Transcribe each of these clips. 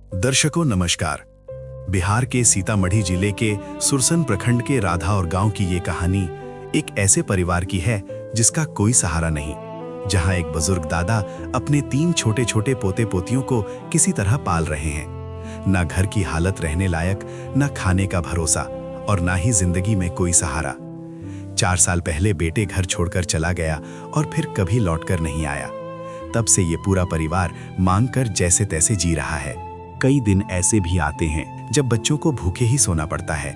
दर्शकों नमस्कार। बिहार के सीतामढ़ी जिले के सुरसन प्रखंड के राधा और गांव की ये कहानी एक ऐसे परिवार की है जिसका कोई सहारा नहीं, जहां एक बुजुर्ग दादा अपने 3 छोटे छोटे पोते पोतियों को किसी तरह पाल रहे हैं। ना घर की हालत रहने लायक, ना खाने का भरोसा और ना ही जिंदगी में कोई सहारा। 4 साल पहले बेटे घर छोड़कर चला गया और फिर कभी लौटकर नहीं आया। तब से ये पूरा परिवार मांग कर जैसे तैसे जी रहा है। कई दिन ऐसे भी आते हैं जब बच्चों को भूखे ही सोना पड़ता है।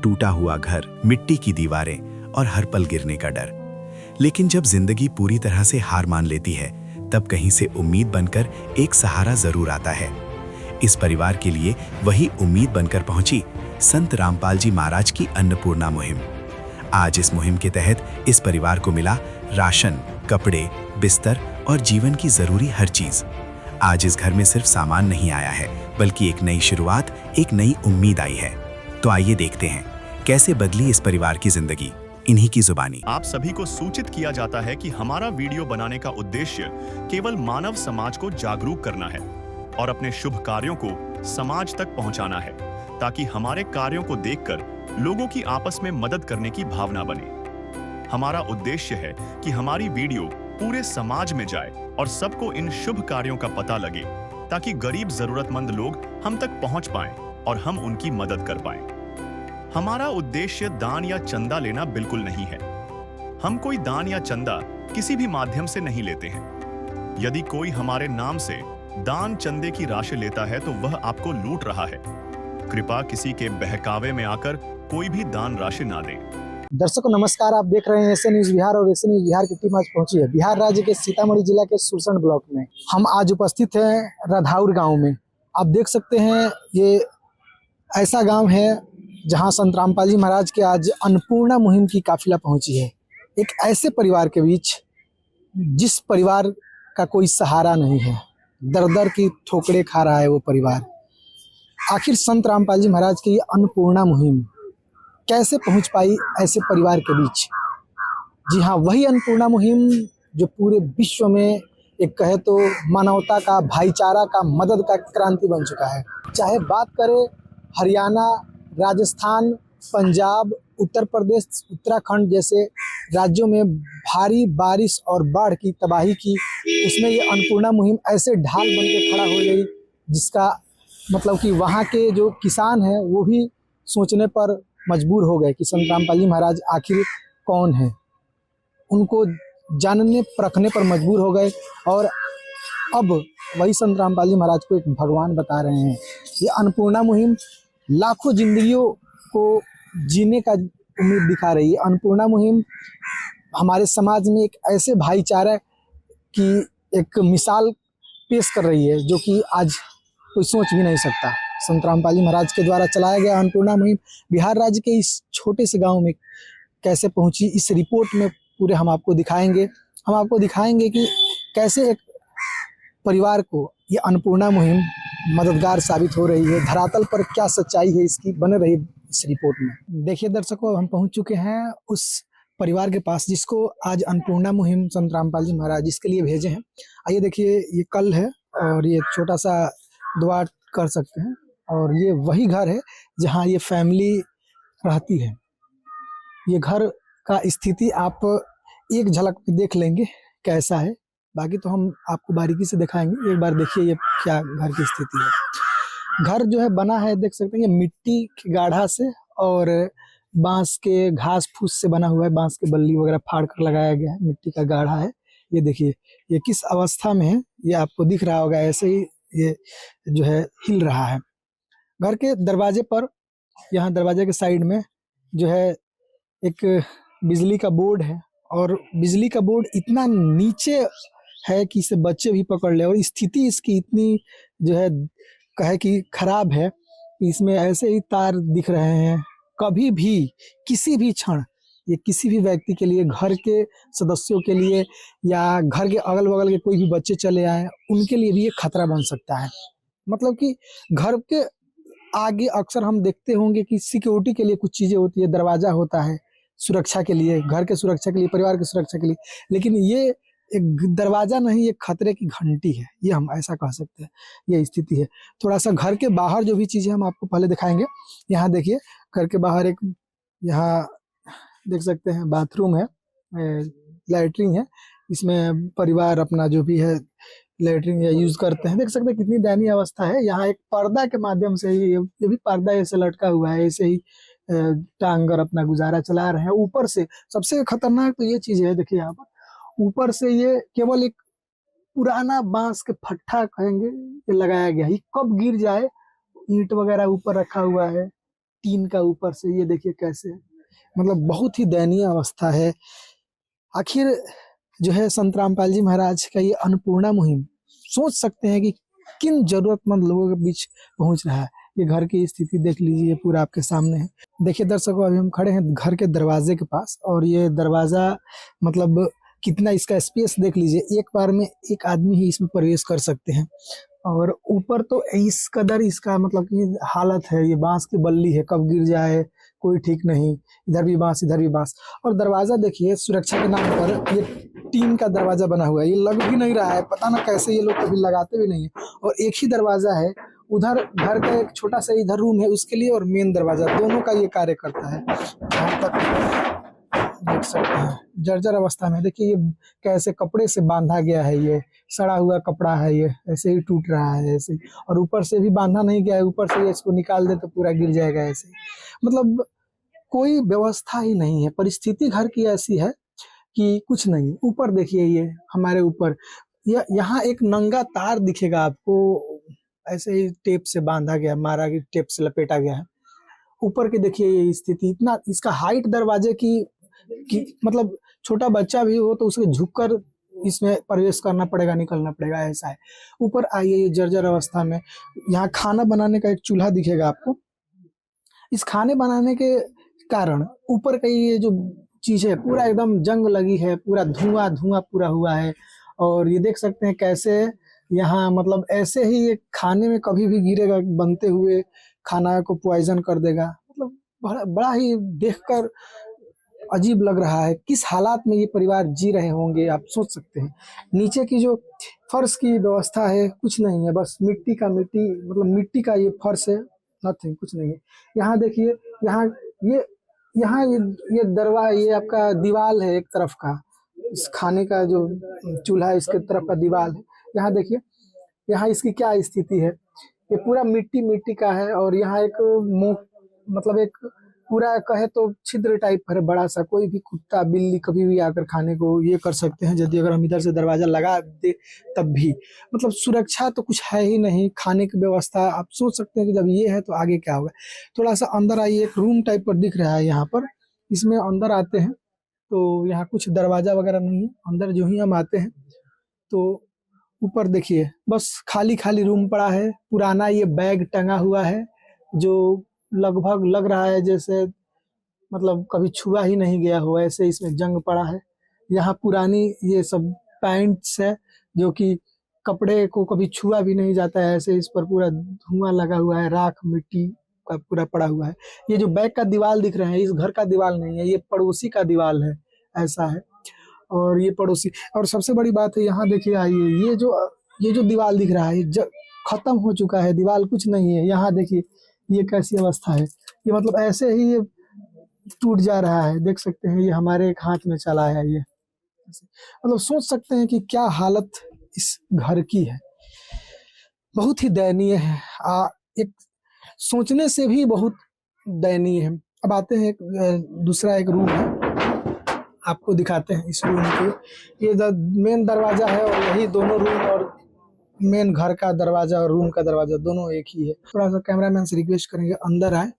टूटा हुआ घर, मिट्टी की दीवारें और हर पल गिरने का डर। लेकिन जब जिंदगी पूरी तरह से हार मान लेती है, तब कहीं से उम्मीद बनकर एक सहारा जरूर आता है। इस परिवार के लिए वही उम्मीद बनकर पहुंची संत रामपाल जी महाराज की अन्नपूर्णा मुहिम। आज इस मुहिम के तहत इस परिवार को मिला राशन, कपड़े, बिस्तर और जीवन की जरूरी हर चीज। आज इस घर में सिर्फ सामान नहीं आया है, बल्कि एक नई शुरुआत, एक नई उम्मीद आई है। तो आइए देखते हैं कैसे बदली इस परिवार की जिंदगी, इन्हीं की जुबानी। आप सभी को सूचित किया जाता है कि हमारा वीडियो बनाने का उद्देश्य केवल मानव समाज को जागरूक करना है और अपने शुभ कार्यों को समाज तक पहुंचाना है, ताकि हमारे कार्यों को देखकर लोगों की आपस में मदद करने की भावना बने। हमारा उद्देश्य है कि हमारी वीडियो पूरे समाज में जाए और सबको इन शुभ कार्यों का पता लगे, ताकि गरीब जरूरतमंद लोग हम तक पहुंच पाएं और हम उनकी मदद कर पाएं। हमारा उद्देश्य दान या चंदा लेना बिल्कुल नहीं है। हम कोई दान या चंदा किसी भी माध्यम से नहीं लेते हैं। यदि कोई हमारे नाम से दान चंदे की राशि लेता है तो वह आपको लूट रहा है। कृपया किसी के बहकावे में आकर कोई भी दान राशि ना दें। दर्शकों नमस्कार, आप देख रहे हैं एसए न्यूज बिहार और एसए न्यूज बिहार की टीम आज पहुंची है बिहार राज्य के सीतामढ़ी जिला के सुरसन ब्लॉक में। हम आज उपस्थित हैं राधाउर गांव में। आप देख सकते हैं ये ऐसा गांव है जहां संत रामपाल जी महाराज के आज अन्नपूर्णा मुहिम की काफिला पहुंची है। एक ऐसे परिवार के बीच जिस परिवार का कोई सहारा नहीं है, दर दर की ठोकरें खा रहा है वो परिवार। आखिर संत रामपाल जी महाराज की अन्नपूर्णा मुहिम कैसे पहुंच पाई ऐसे परिवार के बीच? जी हाँ, वही अन्नपूर्णा मुहिम जो पूरे विश्व में एक कहे तो मानवता का, भाईचारा का, मदद का क्रांति बन चुका है। चाहे बात करें हरियाणा, राजस्थान, पंजाब, उत्तर प्रदेश, उत्तराखंड जैसे राज्यों में भारी बारिश और बाढ़ की तबाही की, उसमें ये अन्नपूर्णा मुहिम ऐसे ढाल बन के खड़ा हो गई जिसका मतलब कि वहाँ के जो किसान हैं वो भी सोचने पर मजबूर हो गए कि संत रामपाल जी महाराज आखिर कौन है। उनको जानने परखने पर मजबूर हो गए और अब वही संत रामपाल जी महाराज को एक भगवान बता रहे हैं। ये अन्नपूर्णा मुहिम लाखों जिंदगियों को जीने का उम्मीद दिखा रही है। अन्नपूर्णा मुहिम हमारे समाज में एक ऐसे भाईचारा की एक मिसाल पेश कर रही है जो कि आज कोई सोच भी नहीं सकता। संत रामपाल जी महाराज के द्वारा चलाया गया अन्नपूर्णा मुहिम बिहार राज्य के इस छोटे से गांव में कैसे पहुंची, इस रिपोर्ट में पूरे हम आपको दिखाएंगे कि कैसे एक परिवार को ये अन्नपूर्णा मुहिम मददगार साबित हो रही है। धरातल पर क्या सच्चाई है इसकी, बने रही इस रिपोर्ट में। देखिए दर्शकों, हम पहुंच चुके हैं उस परिवार के पास जिसको आज अन्नपूर्णा मुहिम संत रामपाल जी महाराज इसके लिए भेजे हैं। आइए देखिए, ये कल है और ये छोटा सा दुआ कर सकते हैं और ये वही घर है जहां ये फैमिली रहती है। ये घर का स्थिति आप एक झलक में देख लेंगे कैसा है, बाकी तो हम आपको बारीकी से दिखाएंगे। एक बार देखिए ये क्या घर की स्थिति है। घर जो है बना है, देख सकते हैं, ये मिट्टी के गाढ़ा से और बांस के घास फूस से बना हुआ है। बांस के बल्ली वगैरह फाड़ कर लगाया गया है, मिट्टी का गाढ़ा है। ये देखिए ये किस अवस्था में है, ये आपको दिख रहा होगा। ऐसे ही ये जो है हिल रहा है। घर के दरवाजे पर, यहाँ दरवाजे के साइड में जो है एक बिजली का बोर्ड है और बिजली का बोर्ड इतना नीचे है कि इसे बच्चे भी पकड़ ले और स्थिति इसकी इतनी जो है कहे कि खराब है। इसमें ऐसे ही तार दिख रहे हैं। कभी भी किसी भी क्षण ये किसी भी व्यक्ति के लिए, घर के सदस्यों के लिए या घर के अगल बगल के कोई भी बच्चे चले आए, उनके लिए भी ये खतरा बन सकता है। मतलब कि घर के आगे अक्सर हम देखते होंगे कि सिक्योरिटी के लिए कुछ चीजें होती है, दरवाजा होता है सुरक्षा के लिए, घर के सुरक्षा के लिए, परिवार की सुरक्षा के लिए। लेकिन ये एक दरवाजा नहीं, एक खतरे की घंटी है, ये हम ऐसा कह सकते हैं, ये स्थिति है। थोड़ा सा घर के बाहर जो भी चीजें हम आपको पहले दिखाएंगे। यहाँ देखिए, घर के बाहर एक, यहाँ देख सकते हैं बाथरूम है, लैट्रिन है, इसमें परिवार अपना जो भी है लैट्रिन या यूज करते हैं। देख सकते हैं कितनी दयनीय अवस्था है। यहाँ एक पर्दा के माध्यम से ही, ये भी पर्दा ऐसे लटका हुआ है, ऐसे ही टांग कर अपना गुजारा चला रहे हैं। ऊपर से सबसे खतरनाक तो ये चीज है, देखिए यहाँ पर ऊपर से ये केवल एक पुराना बांस के फट्ठा कहेंगे ये लगाया गया, ये कब गिर जाए, ईंट वगैरह ऊपर रखा हुआ है टीन का ऊपर से, ये देखिए कैसे, मतलब बहुत ही दयनीय अवस्था है। आखिर जो है संत रामपाल जी महाराज का ये अन्नपूर्णा मुहिम, सोच सकते हैं कि किन जरूरतमंद लोगों के बीच पहुंच रहा है। ये घर की स्थिति देख लीजिए, ये पूरा आपके सामने है। देखिए दर्शकों, अभी हम खड़े हैं घर के दरवाजे के पास, और ये दरवाजा मतलब कितना इसका स्पेस देख लीजिए, एक बार में एक आदमी ही इसमें प्रवेश कर सकते हैं। और ऊपर तो इस कदर इसका मतलब कि हालत है, ये बांस की बल्ली है, कब गिर जाए कोई ठीक नहीं, इधर भी बांस इधर भी बांस। और दरवाजा देखिए, सुरक्षा के नाम पर ये टीन का दरवाजा बना हुआ है, ये लग भी नहीं रहा है, पता ना कैसे ये लोग कभी लगाते भी नहीं है। और एक ही दरवाजा है, उधर घर का एक छोटा सा इधर रूम है उसके लिए, और मेन दरवाजा, दोनों का ये कार्य करता है। यहाँ तक देख सकते हैं जर्जर अवस्था में, देखिए ये कैसे कपड़े से बांधा गया है, ये सड़ा हुआ कपड़ा है, ये ऐसे ही टूट रहा है ऐसे, और ऊपर से भी बांधा नहीं गया है, ऊपर से ये इसको निकाल दे तो पूरा गिर जाएगा ऐसे। मतलब कोई व्यवस्था ही नहीं है, परिस्थिति घर की ऐसी है कि कुछ नहीं। ऊपर देखिए, ये हमारे ऊपर यहाँ एक नंगा तार दिखेगा आपको, ऐसे ही टेप से बांधा गया, मारा गया, टेप से लपेटा गया है। ऊपर के देखिए ये स्थिति, इतना इसका हाइट दरवाजे की मतलब छोटा बच्चा भी हो तो उसे झुककर इसमें प्रवेश करना पड़ेगा, निकलना पड़ेगा, ऐसा है। ऊपर आइए, ये जर्जर अवस्था में यहाँ खाना बनाने का एक चूल्हा दिखेगा आपको। इस खाने बनाने के कारण ऊपर का ये जो चीज है पूरा एकदम जंग लगी है, पूरा धुआं धुआं पूरा हुआ है। और ये देख सकते हैं कैसे यहाँ मतलब ऐसे ही ये खाने में कभी भी गिरेगा, बनते हुए खाना को पॉइजन कर देगा। मतलब बड़ा ही देखकर अजीब लग रहा है, किस हालात में ये परिवार जी रहे होंगे आप सोच सकते हैं। नीचे की जो फर्श की व्यवस्था है कुछ नहीं है, बस मिट्टी का मिट्टी, मतलब मिट्टी का ये फर्श है, नथिंग, कुछ नहीं है। यहाँ देखिए, यहाँ ये दरवाजा, ये आपका दीवार है एक तरफ का, इस खाने का जो चूल्हा है इसके तरफ का दीवार है। यहाँ देखिए, यहाँ इसकी क्या स्थिति है, ये पूरा मिट्टी मिट्टी का है। और यहाँ एक मतलब एक पूरा कहे तो छिद्र टाइप है बड़ा सा, कोई भी कुत्ता बिल्ली कभी भी आकर खाने को ये कर सकते हैं, यदि अगर हम इधर से दरवाजा लगा दे तब भी। मतलब सुरक्षा तो कुछ है ही नहीं, खाने की व्यवस्था आप सोच सकते हैं कि जब ये है तो आगे क्या होगा। थोड़ा सा अंदर आइए, एक रूम टाइप पर दिख रहा है यहाँ पर, इसमें अंदर आते हैं तो यहाँ कुछ दरवाजा वगैरह नहीं है। अंदर जो ही हम आते हैं तो ऊपर देखिए बस खाली खाली रूम पड़ा है। पुराना ये बैग टंगा हुआ है जो लगभग लग रहा है जैसे मतलब कभी छुआ ही नहीं गया हो, ऐसे इसमें जंग पड़ा है। यहाँ पुरानी ये सब पैंट्स है जो कि कपड़े को कभी छुआ भी नहीं जाता है, ऐसे इस पर पूरा धुआं लगा हुआ है, राख मिट्टी का पूरा पड़ा हुआ है। ये जो बैग का दीवार दिख रहे हैं, इस घर का दीवार नहीं है, ये पड़ोसी का दीवार है, ऐसा है। और ये पड़ोसी, और सबसे बड़ी बात है यहाँ देखिए, आइए, ये जो दीवार दिख रहा है खत्म हो चुका है, दीवार कुछ नहीं है। यहाँ देखिए ये कैसी अवस्था है, ये मतलब ऐसे ही ये टूट जा रहा है, देख सकते हैं। ये हमारे एक हाथ में चला है, ये मतलब सोच सकते हैं कि क्या हालत इस घर की है, बहुत ही दयनीय है। एक सोचने से भी बहुत दयनीय है। अब आते हैं दूसरा एक रूम है, आपको दिखाते हैं इस रूम के। ये मेन दरवाजा है और यही दोनों रूम और मेन घर का दरवाजा और रूम का दरवाजा दोनों एक ही है। थोड़ा सा कैमरामैन से रिक्वेस्ट करेंगे अंदर आए,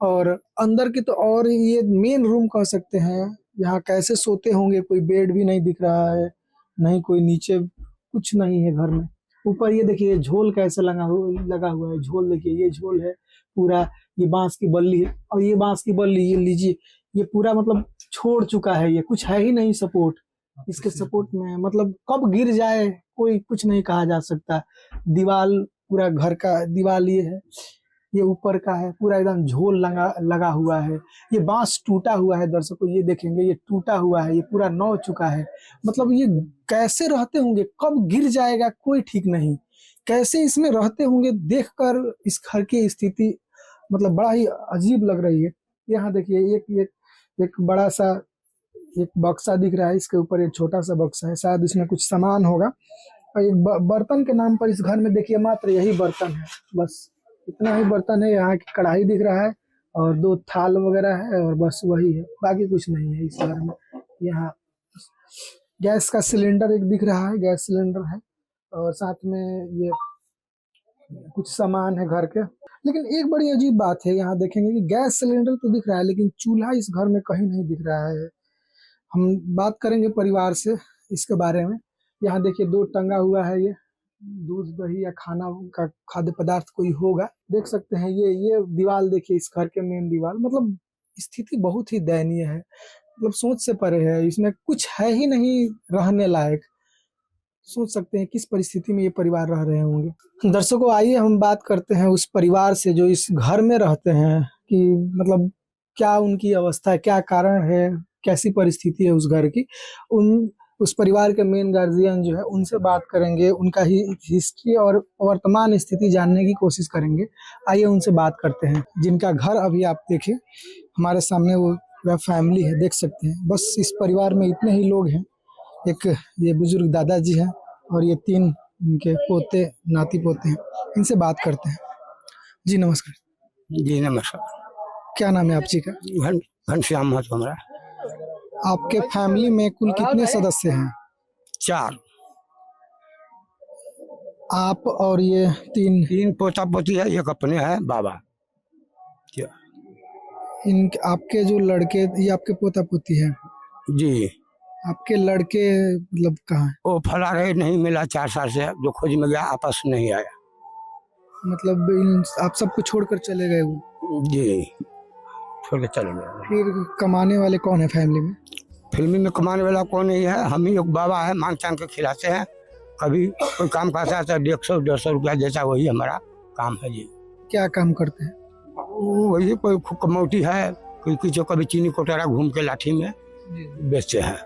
और अंदर की तो और ये मेन रूम कह सकते हैं। यहाँ कैसे सोते होंगे, कोई बेड भी नहीं दिख रहा है, नहीं कोई नीचे, कुछ नहीं है घर में। ऊपर ये देखिए झोल कैसे लगा हुआ है, झोल देखिए, ये झोल है पूरा, ये बांस की बल्ली है। और ये बांस की बल्ली ये लीजिए, ये पूरा मतलब छोड़ चुका है, ये कुछ है ही नहीं सपोर्ट इसके सपोर्ट में, मतलब कब गिर जाए कोई कुछ नहीं कहा जा सकता। दीवार पूरा घर का दीवार ये है। ये ऊपर का है, पूरा एकदम झोल लगा लगा हुआ है। ये बांस टूटा हुआ है, दर्शकों ये देखेंगे, ये टूटा हुआ है, ये पूरा नौ चुका है। मतलब ये कैसे रहते होंगे, कब गिर जाएगा कोई ठीक नहीं, कैसे इसमें रहते होंगे। देखकर इस घर की स्थिति मतलब बड़ा ही अजीब लग रही है। यहाँ देखिए एक बड़ा सा एक बक्सा दिख रहा है, इसके ऊपर एक छोटा सा बक्सा है, शायद इसमें कुछ सामान होगा। और एक बर्तन के नाम पर इस घर में देखिए मात्र यही बर्तन है, बस इतना ही बर्तन है। यहाँ की कढ़ाई दिख रहा है और 2 थाल वगैरह है और बस वही है, बाकी कुछ नहीं है इस घर में। यहाँ गैस का सिलेंडर एक दिख रहा है, गैस सिलेंडर है और साथ में ये कुछ सामान है घर के। लेकिन एक बड़ी अजीब बात है, यहाँ देखेंगे कि गैस सिलेंडर तो दिख रहा है लेकिन चूल्हा इस घर में कहीं नहीं दिख रहा है। हम बात करेंगे परिवार से इसके बारे में। यहाँ देखिए 2 टंगा हुआ है, ये दूध दही या खाना का खाद्य पदार्थ कोई होगा, देख सकते हैं। ये दीवार देखिए, इस घर के मेन दीवार, मतलब स्थिति बहुत ही दयनीय है, मतलब सोच से परे है। इसमें कुछ है ही नहीं रहने लायक। सोच सकते हैं किस परिस्थिति में ये परिवार रह रहे होंगे। दर्शकों आइए हम बात करते हैं उस परिवार से जो इस घर में रहते हैं, कि मतलब क्या उनकी अवस्था है, क्या कारण है, कैसी परिस्थिति है उस घर की। उस परिवार के मेन गार्जियन जो है उनसे बात करेंगे, उनका ही हिस्ट्री और वर्तमान स्थिति जानने की कोशिश करेंगे। आइए उनसे बात करते हैं, जिनका घर अभी आप देखें हमारे सामने, वो पूरा फैमिली है, देख सकते हैं। बस इस परिवार में इतने ही लोग हैं। एक ये बुजुर्ग दादाजी हैं और ये 3 इनके पोते नाती पोते हैं। इनसे बात करते हैं। जी नमस्कार। जी नमस्कार। क्या नाम है आप जी का? घनश्याम महतो हमारा। आपके फैमिली में कुल कितने सदस्य हैं? 4। आप और ये 3 पोता पोती है, एक अपने है बाबा। क्या इन आपके जो लड़के, ये आपके पोता पोती है? जी। आपके लड़के मतलब कहाँ है? वो फला रहे, नहीं मिला 4 साल से, जो खोज में गया आपस नहीं आया। मतलब आप सबको छोड़कर चले गए वो? जी, छोड़ के चले गए। फिर कमाने वाले कौन है फैमिली में? फिल्मी में कमाने वाला कौन नहीं है, हम ही एक बाबा है, मांग चांग के खिलाते हैं। कभी कोई काम करता है तो 150-150 रुपया देता, वही हमारा काम है जी। क्या काम करते हैं? वही कोई कमौटी है, कोई किसी कभी चीनी कोटारा घूम के लाठी में बेचते हैं।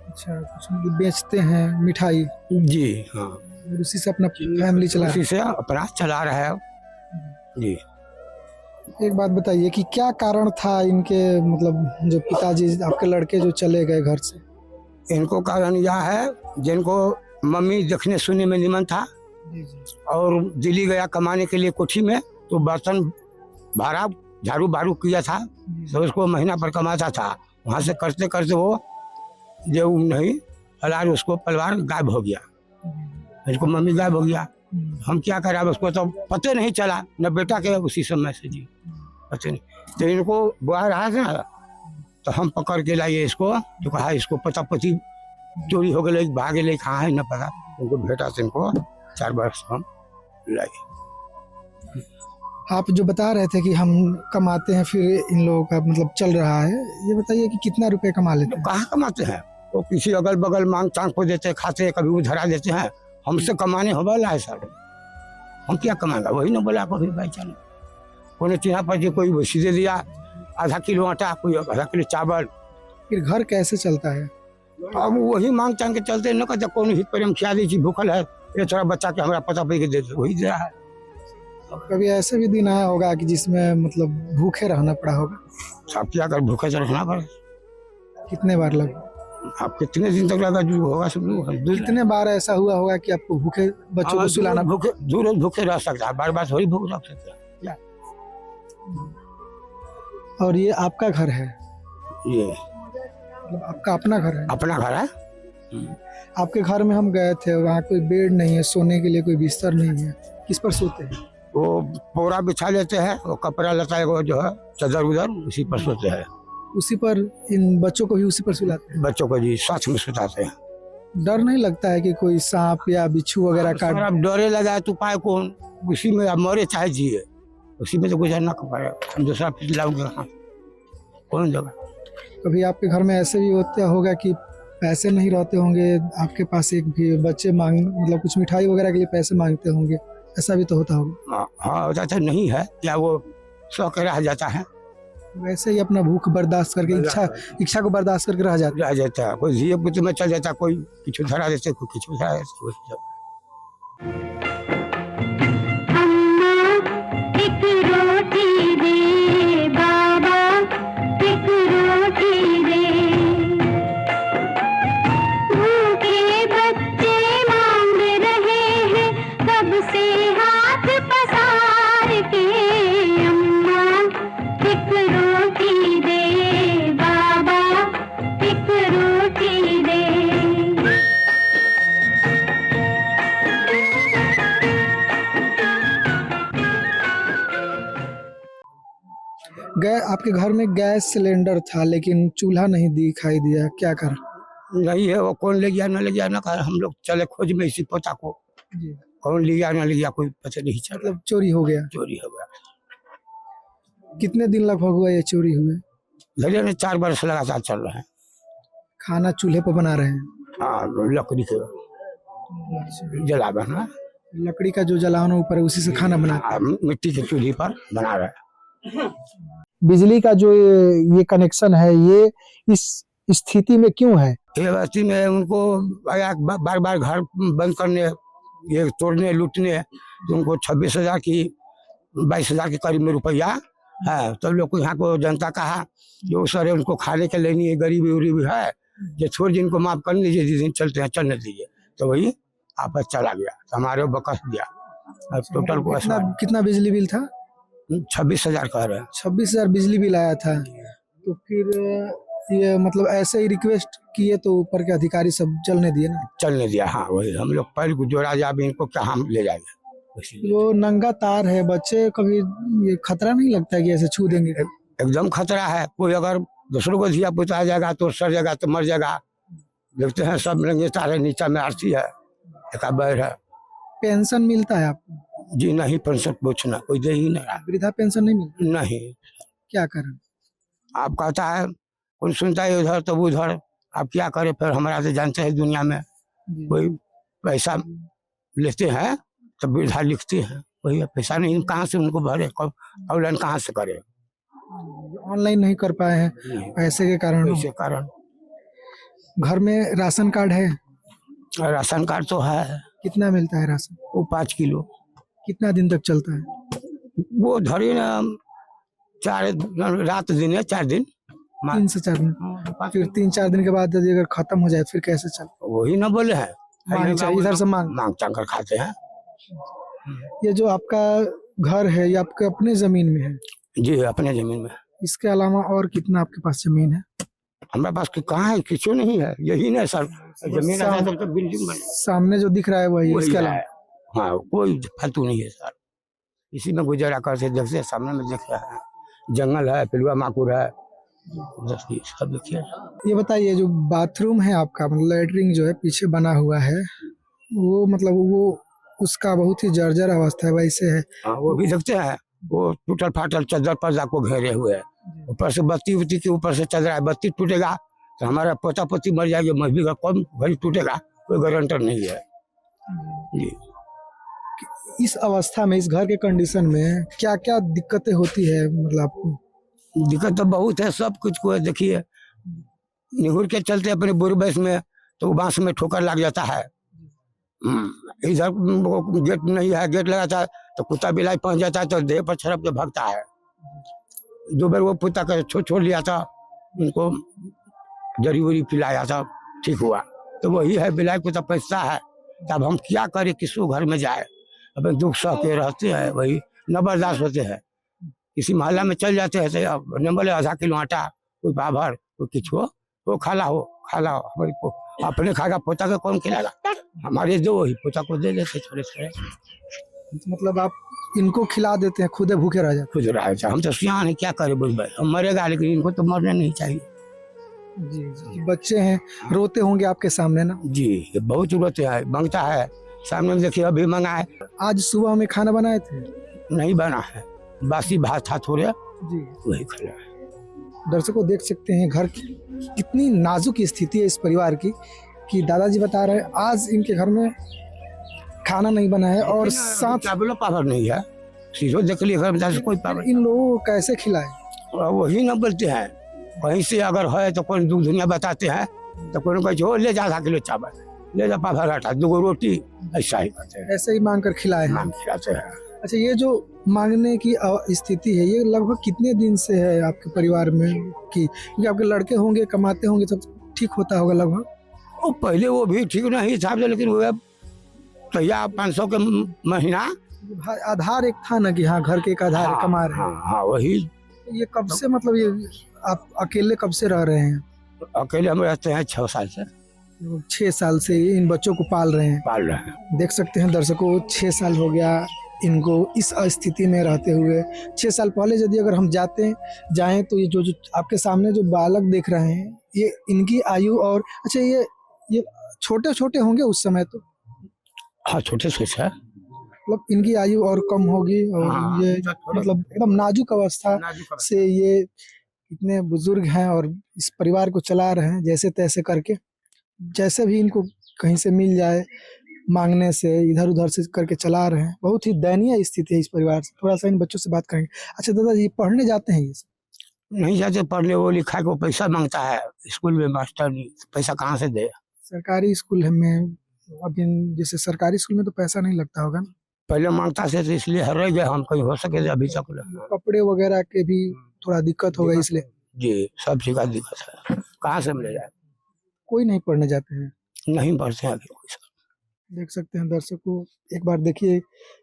अच्छा, कुछ मतलब बेचते हैं मिठाई? जी हाँ, और उसी से अपना फैमिली चला? उसी से अपना चला रहा है जी। एक बात बताइए कि क्या कारण था इनके, मतलब जो पिताजी आपके लड़के जो चले गए घर से? इनको कारण यह है, जिनको मम्मी देखने सुनने में निमन था और दिल्ली गया कमाने के लिए कोठी में, तो बर्तन भाड़ा झाड़ू बारू किया था, तो उसको महीना पर कमाता था। वहाँ से करते करते वो जो नहीं फलार, उसको परिवार गायब हो गया, इनको मम्मी गायब हो गया। हम क्या करें, उसको तो पता नहीं चला, न बेटा के उसी समय से जी पता नहीं। तो इनको बुआ रहा था, तो हम पकड़ के लाइए इसको, तो कहा इसको पता पति चोरी हो गई, भागे ले, कहाँ है न पता। उनको भेटा से इनको 4 वर्ष हम लाए। आप जो बता रहे थे कि हम कमाते हैं, फिर इन लोगों का मतलब चल रहा है, ये बताइए कि कितना रुपए कमा लेते हैं? कहाँ कमाते हैं, वो किसी अगल बगल मांग चांग को देते, खाते, कभी उधरा देते हैं। हमसे कमाने हो वाला है सर, हम क्या कमाएगा, वही ना बोला कभी भाई चलो। कोई चिन्हा पर कोई सीधे दिया आधा किलो आटा, कोई आधा किलो चावल। फिर घर कैसे चलता है? अब वही मांग चांग के चलते, न कहते कौन हित पर हम खिया दी भूखल है, ये थोड़ा बच्चा के हमारा पता पड़ के दे, वही दे रहा है। कभी ऐसे भी दिन आया होगा कि जिसमें मतलब भूखे रहना पड़ा होगा? सब क्या कर, भूखे से रखना पड़े। कितने बार लगा? आप कितने दिन तक लगा जो होगा सब लोग? कितने बार ऐसा हुआ होगा कि आपको भूखे बच्चों को सुलाना? भूखे, दो रोज भूखे रह सकता है, बार बार थोड़ी भूख रख सकते हैं। और ये आपका घर है? ये मतलब आपका अपना घर है? अपना घर है। आपके घर में हम गए थे, वहाँ कोई बेड नहीं है, सोने के लिए कोई बिस्तर नहीं है, किस पर सोते हैं? वो पोरा बिछा लेते हैं, वो कपड़ा लता वो जो है चादर उधर, उसी पर सोते हैं। उसी पर इन बच्चों को भी उसी पर सुलाते हैं? बच्चों को जी साथ में सुताते हैं। डर नहीं लगता है कि कोई सांप या बिच्छू वगैरह काट? अब डरे लगा है तो पाए कौन, उसी में अब मरे चाहे जिए, उसी में तो गुजरना पड़ेगा। हम दूसरा फिर लाओगे कहाँ, कौन जगह। कभी आपके घर में ऐसे भी होता होगा कि पैसे नहीं रहते होंगे आपके पास, एक भी बच्चे मांग मतलब कुछ मिठाई वगैरह के लिए पैसे मांगते होंगे? ऐसा भी तो होता होगा। हाँ होता तो नहीं है, या वो शौक रह जाता है, वैसे ही अपना भूख बर्दाश्त करके इच्छा को बर्दाश्त करके रह जाता रह जाता है। कोई जिये पुत्र में चल जाता, कोई किछु धरा देते, कोई किछु धरा देते, वही सब। एक रोटी दे बाबा, एक रोटी दे, भूखे बच्चे मांग रहे हैं कब से हाथ पसार के, अम्मा एक रोटी दे बाबा, एक रोटी दे। आपके घर में गैस सिलेंडर था लेकिन चूल्हा नहीं दिखाई दिया, क्या कर? नहीं है, वो कौन ले गया न ले गया न कर, हम लोग चले खोज में इसी पोता को, जी। कौन ले गया न ले गया कोई पता नहीं चला, मतलब चोरी हो गया। चोरी हो गया। कितने दिन लगभग हुआ ये चोरी हुए? घरे में 4 वर्ष लगातार चल रहा है। खाना चूल्हे पर बना रहे हैं? हाँ, लकड़ी के जलावन है, लकड़ी का जो जलावन ऊपर है उसी से खाना बना। मिट्टी की चूल्ही पर बना रहे हैं। बिजली का जो ये कनेक्शन है, ये इस स्थिति में क्यों है? ये बस्ती में उनको बार बार घर बंद करने, ये तोड़ने लूटने, तो उनको 26,000 की 22,000 के करीब में रुपया है। तो लोग को यहाँ को जनता कहा जो सर उनको खाने के लेनी है, गरीबी उरीबी है, जो छोड़ दिन को माफ कर लीजिए, जिस दिन चलते हैं चलने दीजिए। तो वही आपस चला गया, तो हमारे बकस दिया। अब टोटल को कितना बिजली बिल था? 26,000 कह रहे हैं। 26,000 बिजली बिल आया था। तो फिर ये मतलब ऐसे ही रिक्वेस्ट किए तो ऊपर के अधिकारी सब चलने दिए ना? चलने दिया, हाँ वही। हम लोग पहले को जोड़ा जा भी, इनको क्या हम ले जाएंगे। वो नंगा तार है, बच्चे कभी ये खतरा नहीं लगता है कि ऐसे छू देंगे? एकदम खतरा है। कोई अगर दूसरों को धिया पुता आ जाएगा तो सड़ जाएगा, तो मर जाएगा। देखते हैं सब नंगे तारे, नीचा में आरती है, एक बैर है। पेंशन मिलता है आपको? जी नहीं, पेंशन पूछना कोई दे ही नहीं रहा। वृद्धा पेंशन नहीं मिलती? नहीं। क्या करें? आप कहता है कौन सुनता है उधर तो उधर, आप क्या करें फिर। हमारा तो जानते हैं दुनिया में कोई पैसा लेते हैं तो वृद्धा लिखते हैं, वही पैसा नहीं, कहाँ से उनको भरे, ऑनलाइन कहाँ से करे। ऑनलाइन नहीं कर पाए हैं पैसे के कारण। पैसे कारण। घर में राशन कार्ड है? राशन कार्ड तो है। कितना मिलता है राशन? वो 5 किलो। कितना दिन तक चलता है? वो धरी ना 4 रात दिन है, 4 दिन, 3 से 4 दिन। फिर 3-4 दिन के बाद यदि अगर खत्म हो जाए फिर कैसे चल? वही ना बोले हैं, इधर से मांग चांग कर खाते हैं। ये जो आपका घर है ये आपके अपने जमीन में है? जी अपने जमीन में। इसके अलावा और कितना आपके पास जमीन है? हमारे पास कहाँ है, किसी नहीं है, यही ना सर जमीन है, तो बिल्डिंग बने। सामने जो दिख रहा है वही, इसके अलावा? हाँ, कोई फालतू नहीं है सर, इसी में गुजारा करते। देखते सामने में देख रहे हैं, जंगल है, पिलुआ माकुर है, सब देखिए। ये बताइए जो बाथरूम है आपका, मतलब लेटरिन जो है पीछे बना हुआ है, वो मतलब वो उसका बहुत ही जर्जर अवस्था है, वैसे है? हाँ, वो भी देखते हैं, वो टूटल फाटल चादर पर्दा को घेरे हुए है, ऊपर से बत्ती उत्ती के ऊपर से चल रहा है। बत्ती टूटेगा तो हमारा पोता पोती मर जाएगी, मजबी का कौन घड़ी टूटेगा, कोई गारंटर नहीं है जी। इस अवस्था में, इस घर के कंडीशन में क्या क्या दिक्कतें होती है? मतलब आपको दिक्कत तो बहुत है, सब कुछ को देखिए, निहुर के चलते अपने बुरे बैस में तो बांस में ठोकर लग जाता है। इधर गेट नहीं है, गेट लगाता है तो कुत्ता बिलाई पहुंच जाता है तो देह पर छड़प के भागता है। 2 बार वो कुत्ता का छोड़ लिया था, उनको जड़ी बुरी पिलाया था, ठीक हुआ। तो वही है, बिलाई कुत्ता पैसा है, तब हम क्या करें, किसको घर में जाए, अपने दुख सह के रहते हैं, वही न बर्दाश्त होते हैं। किसी मोहल्ला में चल जाते हैं तो न बोले आधा किलो आटा, कोई पाभर, कोई किछु, वो खाला हो हमारी को अपने खाएगा, पोता का कौन खिलाएगा, हमारे दो वही पोता को दे देते थोड़े थोड़े। मतलब आप इनको खिला देते हैं, खुदे भूखे रह जाते? खुद रह जाए, हम तो सियान है, क्या करे बुझ भाई, हम मरेगा, लेकिन इनको तो मरना नहीं चाहिए। जी जी। बच्चे हैं, रोते होंगे आपके सामने ना? जी बहुत रोते हैं, मांगता है, सामने में देखिए अभी मंगा है। आज सुबह में खाना बनाए थे? नहीं बना है, बासी भात था थोड़े, जी वही खाया है। दर्शकों देख सकते हैं घर की कितनी नाजुक स्थिति है इस परिवार की, कि दादाजी बता रहे हैं आज इनके घर में खाना नहीं बना है और साथ चावल पावर नहीं है, सीधो देख लिए घर में कोई पावर। इन लोगों को कैसे खिलाए? वही न बोलते हैं, वहीं से अगर है तो कोई दूध दुनिया बताते हैं तो कोई कहते हो ले जा आधा किलो चावल, ले जा पाभर आटा, 2 रोटी, ऐसा ही करते हैं, ऐसे ही मांग कर खिलाए हैं। मांग खिलाते हैं। अच्छा, ये जो मांगने की स्थिति है, ये लगभग कितने दिन से है आपके परिवार में? कि क्योंकि आपके लड़के होंगे, कमाते होंगे, सब ठीक होता होगा लगभग। और पहले वो भी ठीक नहीं था, लेकिन वो अब तैयार 500 के महीना आधार एक था ना कि हाँ घर के एक आधार हाँ, कमा रहे हैं। हाँ वही। ये कब से, मतलब ये आप अकेले कब से रह रहे हैं? अकेले हम रहते हैं 6 साल से, 6 साल से इन बच्चों को पाल रहे हैं। पाल रहे हैं। देख सकते हैं दर्शकों, 6 साल हो गया इनको इस स्थिति में रहते हुए। 6 साल पहले यदि अगर हम जाएं तो ये जो आपके सामने जो बालक देख रहे हैं, ये इनकी आयु और अच्छा ये छोटे छोटे होंगे उस समय तो? हाँ छोटे छोटे है, मतलब इनकी आयु और कम होगी और हाँ, ये मतलब एकदम नाजुक अवस्था से ये इतने बुजुर्ग हैं और इस परिवार को चला रहे हैं जैसे तैसे करके। जैसे भी इनको कहीं से मिल जाए मांगने से इधर उधर से करके चला रहे हैं। बहुत ही दयनीय स्थिति है इस परिवार से। थोड़ा सा इन बच्चों से बात करेंगे। अच्छा दादाजी, पढ़ने जाते हैं ये? नहीं जाते पढ़ने, वो लिखा को पैसा मांगता है स्कूल में, मास्टर पैसा कहाँ से दे? सरकारी स्कूल में अभी, जैसे सरकारी स्कूल में तो पैसा नहीं लगता होगा ना? पहले मांगता से तो इसलिए रह गए हम, कहीं हो सके अभी तक। कपड़े वगैरह के भी थोड़ा दिक्कत होगा इसलिए? जी सब चीज का दिक्कत है, कहाँ से मिले जाए? कोई नहीं पढ़ने जाते हैं? नहीं पढ़ते हैं अभी कोई। देख सकते हैं दर्शकों, एक बार देखिए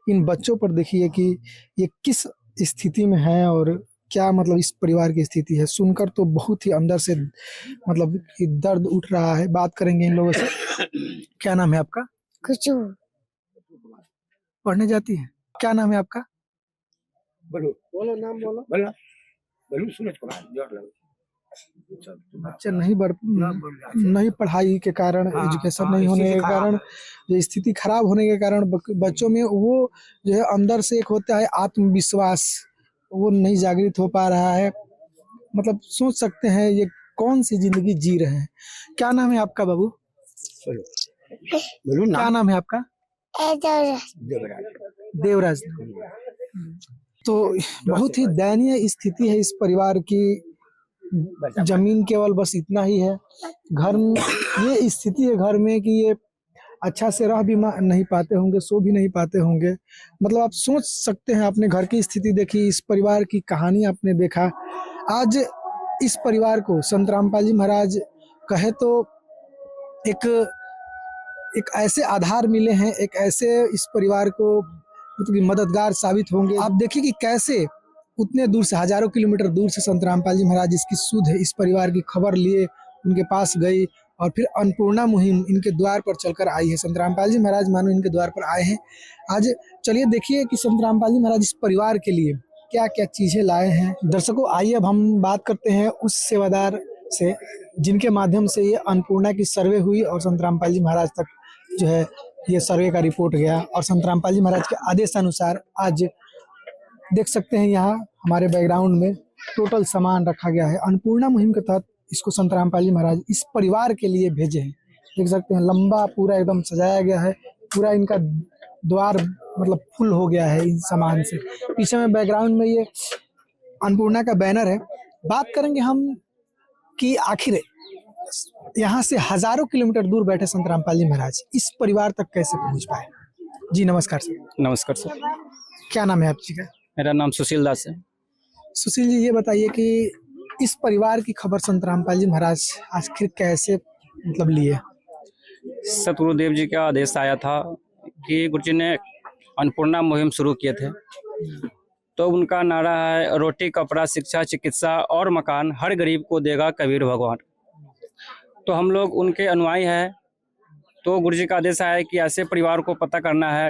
इन बच्चों पर, देखिए कि ये किस स्थिति में है और क्या मतलब इस परिवार की स्थिति है। सुनकर तो बहुत ही अंदर से मतलब कि दर्द उठ रहा है। बात करेंगे इन लोगों से। क्या नाम है आपका? कुछ पढ़ने जाती है? क्या नाम है आपका? बोलो नाम बोलो सूरज कुमार, जोर लगे। बच्चे नहीं पढ़ाई के कारण, एजुकेशन नहीं होने के कारण, ये स्थिति खराब होने के कारण बच्चों में वो जो है अंदर से एक होता है आत्मविश्वास, वो नहीं जागृत हो पा रहा है। मतलब सोच सकते हैं ये कौन सी जिंदगी जी रहे हैं। क्या नाम है आपका बाबू? बोलो क्या नाम है आपका? देवराज। तो बहुत ही दयनीय स्थिति है इस परिवार की। जमीन केवल बस इतना ही है। घर में ये स्थिति है घर में कि ये अच्छा से रह भी नहीं पाते होंगे, सो भी नहीं पाते होंगे। मतलब आप सोच सकते हैं, अपने घर की स्थिति देखी, इस परिवार की कहानी आपने देखा। आज इस परिवार को संत रामपाल जी महाराज कहे तो एक ऐसे आधार मिले हैं, एक ऐसे इस परिवार को मतलब मददगार साबित होंगे। आप देखिए कि कैसे उतने दूर से, हजारों किलोमीटर दूर से संत रामपाल जी महाराज इसकी सुध है इस परिवार की खबर लिए उनके पास गई और फिर अन्नपूर्णा मुहिम इनके द्वार पर चलकर आई है। संत रामपाल जी महाराज मानो इनके द्वार पर आए हैं। आज चलिए देखिए कि संत रामपाल जी महाराज इस परिवार के लिए क्या क्या चीजें लाए हैं। दर्शकों, आइए अब हम बात करते हैं उस सेवादार से जिनके माध्यम से ये अन्नपूर्णा की सर्वे हुई और संत रामपाल जी महाराज तक जो है ये सर्वे का रिपोर्ट गया और संत रामपाल जी महाराज के आदेशानुसार आज देख सकते हैं यहाँ हमारे बैकग्राउंड में टोटल सामान रखा गया है। अन्नपूर्णा मुहिम के तहत इसको संत रामपाल जी महाराज इस परिवार के लिए भेजे हैं। देख सकते हैं लंबा पूरा एकदम सजाया गया है, पूरा इनका द्वार मतलब फुल हो गया है इन सामान से। पीछे में बैकग्राउंड में ये अन्नपूर्णा का बैनर है। बात करेंगे हम कि आखिर यहाँ से हजारों किलोमीटर दूर बैठे संत रामपाल जी महाराज इस परिवार तक कैसे पहुँच पाए। जी नमस्कार सर। नमस्कार सर। क्या नाम है आप जी का? मेरा नाम सुशील दास है। सुशील जी, ये बताइए कि इस परिवार की खबर संत रामपाल जी महाराज आखिर कैसे मतलब लिए? सतगुरुदेव जी का आदेश आया था कि गुरु जी ने अन्नपूर्णा मुहिम शुरू किए थे, तो उनका नारा है रोटी कपड़ा शिक्षा चिकित्सा और मकान हर गरीब को देगा कबीर भगवान। तो हम लोग उनके अनुयायी हैं। तो गुरु जी का आदेश आया कि ऐसे परिवार को पता करना है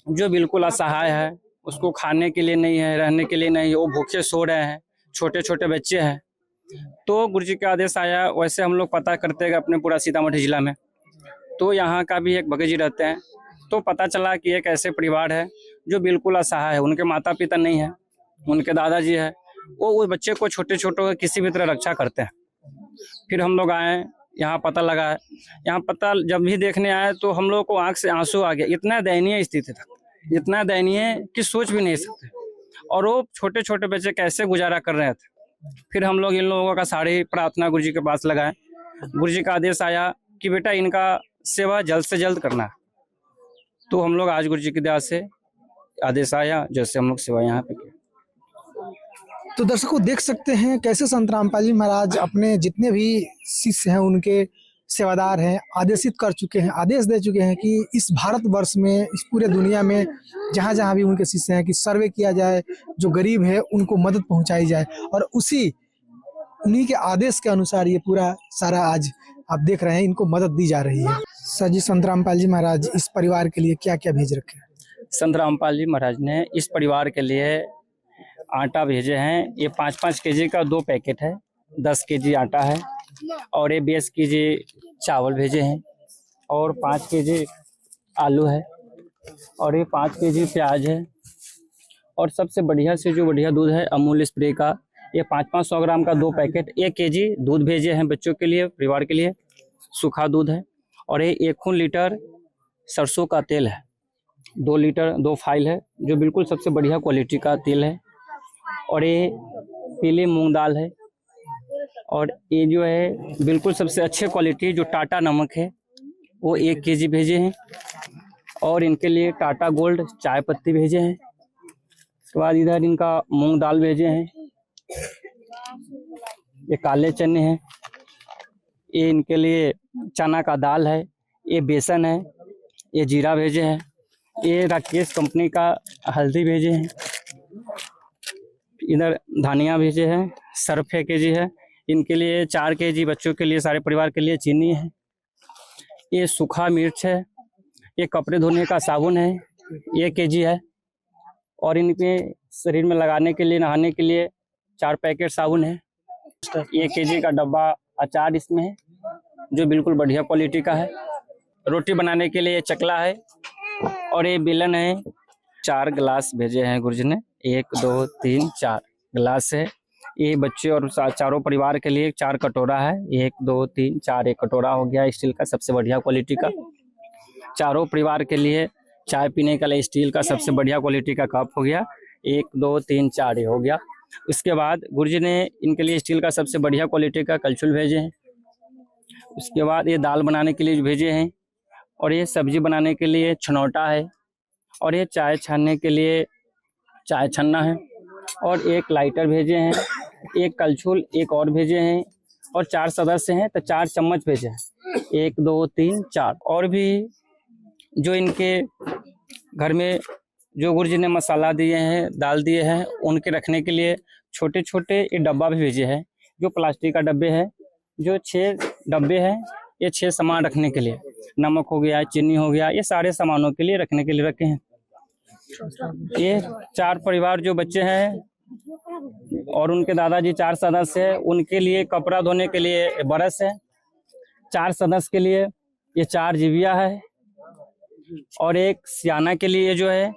जो बिल्कुल असहाय है, उसको खाने के लिए नहीं है, रहने के लिए नहीं, वो भूखे सो रहे हैं, छोटे छोटे बच्चे हैं। तो गुरु जी का आदेश आया, वैसे हम लोग पता करते हैं अपने पूरा सीतामढ़ी जिला में। तो यहाँ का भी एक भगत जी रहते हैं, तो पता चला कि एक ऐसे परिवार है जो बिल्कुल असहाय है, उनके माता पिता नहीं है, उनके दादाजी है, वो उस बच्चे को छोटे छोटे किसी भी तरह रक्षा करते हैं। फिर हम लोग आए, यहाँ पता लगा है। यहाँ पता जब भी देखने आए तो हम लोग को आंख से आंसू आ गया। इतना दयनीय स्थिति था, इतना दयनीय कि सोच भी नहीं सकते। और वो छोटे छोटे बच्चे कैसे गुजारा कर रहे थे। फिर हम लोग इन लोगों का सारी प्रार्थना गुरु जी के पास लगाए। गुरु जी का आदेश आया कि बेटा इनका सेवा जल्द से जल्द करना है। तो हम लोग आज गुरु जी की दया से आदेश आया, जैसे हम लोग सेवा यहाँ पे की। तो दर्शकों देख सकते हैं कैसे संत रामपाल जी महाराज अपने जितने भी शिष्य हैं उनके सेवादार हैं, आदेशित कर चुके हैं, आदेश दे चुके हैं कि इस भारतवर्ष में, इस पूरे दुनिया में जहाँ जहाँ भी उनके शिष्य हैं कि सर्वे किया जाए, जो गरीब है उनको मदद पहुँचाई जाए। और उन्हीं के आदेश के अनुसार ये पूरा सारा आज आप देख रहे हैं इनको मदद दी जा रही है। सर जी, संत रामपाल जी महाराज इस परिवार के लिए क्या क्या भेज रखे हैं? संत रामपाल जी महाराज ने इस परिवार के लिए आटा भेजे हैं। ये 5-5 केजी का 2 पैकेट है, 10 केजी आटा है, और ये 20 केजी चावल भेजे हैं, और 5 केजी आलू है, और ये 5 केजी प्याज है, और सबसे बढ़िया से जो बढ़िया दूध है अमूल स्प्रे का, ये 500 ग्राम का 2 पैकेट, 1 केजी दूध भेजे हैं बच्चों के लिए, परिवार के लिए, सूखा दूध है, और ये 1 लीटर सरसों का तेल है, 2 लीटर 2 फाइल है, जो बिल्कुल सबसे बढ़िया क्वालिटी का तेल है, और ये पीली मूंग दाल है, और ये जो है बिल्कुल सबसे अच्छे क्वालिटी जो टाटा नमक है वो 1 केजी भेजे हैं, और इनके लिए टाटा गोल्ड चाय पत्ती भेजे हैं। उसके बाद इधर इनका मूंग दाल भेजे हैं, ये काले चने हैं, ये इनके लिए चना का दाल है, ये बेसन है, ये जीरा भेजे हैं, ये राकेश कंपनी का हल्दी भेजे हैं, इधर धनिया भेजे हैं, सर्फ 1 केजी है, इनके लिए 4 केजी बच्चों के लिए, सारे परिवार के लिए चीनी है, ये सूखा मिर्च है, ये कपड़े धोने का साबुन है, 1 केजी है, और इनके शरीर में लगाने के लिए, नहाने के लिए 4 पैकेट साबुन है, 1 केजी का डब्बा अचार इसमें है जो बिल्कुल बढ़िया क्वालिटी का है, रोटी बनाने के लिए चकला है, और ये बेलन है। 4 गिलास भेजे हैं गुरुजी ने, 1 2 3 4 गिलास है। ये बच्चे और चारों परिवार के लिए 4 कटोरा है, 1 2 3 4, 1 कटोरा हो गया स्टील का सबसे बढ़िया क्वालिटी का। चारों परिवार के लिए चाय पीने का लिए स्टील का सबसे बढ़िया क्वालिटी का कप हो गया, 1 2 3 4 ये हो गया। उसके बाद गुरुजी ने इनके लिए स्टील का सबसे बढ़िया क्वालिटी का कलछुल भेजे हैं। उसके बाद ये दाल बनाने के लिए भेजे हैं, और ये सब्जी बनाने के लिए छनौटा है, और ये चाय छानने के लिए चाय छन्ना है, और 1 लाइटर भेजे हैं, 1 कलछुल 1 और भेजे हैं, और 4 सदस्य हैं तो 4 चम्मच भेजे हैं, 1 2 3 4। और भी जो इनके घर में जो गुरुजी ने मसाला दिए हैं, दाल दिए हैं, उनके रखने के लिए छोटे छोटे ये डब्बा भी भेजे हैं, जो प्लास्टिक का डब्बे है, जो 6 डब्बे हैं, ये 6 सामान रखने के लिए, नमक हो गया, चीनी हो गया, ये सारे सामानों के लिए रखने के लिए रखे हैं। ये 4 परिवार जो बच्चे हैं और उनके दादाजी 4 सदस्य है, उनके लिए कपड़ा धोने के लिए बरस है, 4 सदस्य के लिए ये 4 जीविया है, और 1 सियाना के लिए जो है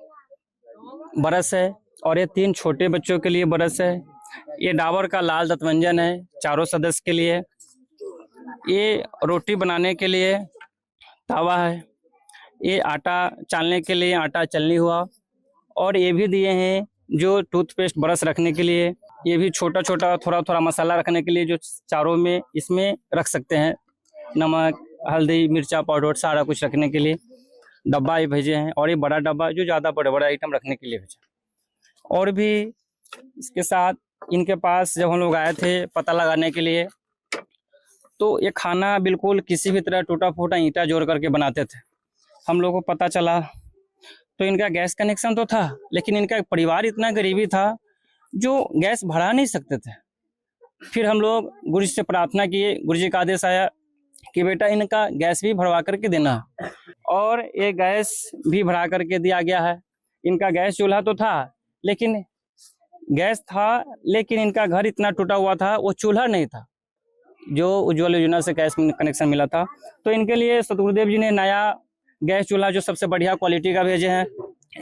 बरस है, और ये 3 छोटे बच्चों के लिए बरस है। ये डाबर का लाल दतमंजन है चारों सदस्य के लिए। ये रोटी बनाने के लिए तवा है, ये आटा चालने के लिए आटा चलनी हुआ, और ये भी दिए हैं जो टूथपेस्ट ब्रश रखने के लिए, ये भी छोटा छोटा थोड़ा थोड़ा मसाला रखने के लिए जो चारों में इसमें रख सकते हैं, नमक हल्दी मिर्चा पाउडर सारा कुछ रखने के लिए डब्बा ये भेजे हैं, और ये बड़ा डब्बा जो ज़्यादा बड़े बड़े आइटम रखने के लिए भेजा। और भी इसके साथ इनके पास जब हम लोग आए थे पता लगाने के लिए, तो ये खाना बिल्कुल किसी भी तरह टूटा फूटा ईंटा जोड़ करके बनाते थे। हम लोगों को पता चला तो इनका गैस कनेक्शन तो था, लेकिन इनका परिवार इतना गरीबी था जो गैस भरा नहीं सकते थे। फिर हम लोग गुरु जी से प्रार्थना किए, गुरु जी का आदेश आया कि बेटा इनका गैस भी भरवा करके देना, और ये गैस भी भरा करके दिया गया है। इनका गैस चूल्हा तो था, लेकिन गैस था, लेकिन इनका घर इतना टूटा हुआ था, वो चूल्हा नहीं था जो उज्ज्वल योजना से गैस कनेक्शन मिला था। तो इनके लिए सतगुरुदेव जी ने नया गैस चूल्हा जो सबसे बढ़िया क्वालिटी का भेजे हैं,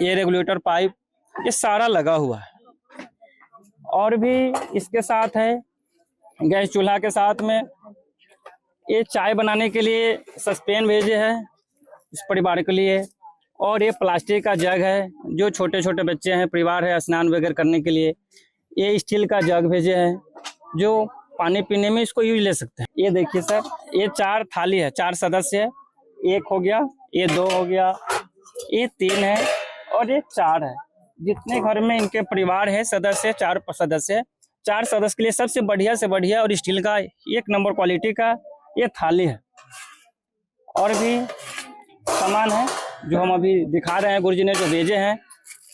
ये रेगुलेटर पाइप ये सारा लगा हुआ है। और भी इसके साथ है, गैस चूल्हा के साथ में ये चाय बनाने के लिए सस्पेन भेजे है इस परिवार के लिए, और ये प्लास्टिक का जग है जो छोटे छोटे बच्चे हैं, परिवार है, स्नान वगैरह करने के लिए। ये स्टील का जग भेजे हैं जो पानी पीने में इसको यूज ले सकते हैं। ये देखिए सर, ये 4 थाली है, 4 सदस्य है, 1 हो गया, ये 2 हो गया, ये 3 है और ये 4 है। जितने घर में इनके परिवार है सदस्य, 4 सदस्य, 4 सदस्य के लिए सबसे बढ़िया से बढ़िया और स्टील का 1 नंबर क्वालिटी का ये थाली है। और भी सामान है जो हम अभी दिखा रहे हैं, गुरुजी ने जो भेजे हैं।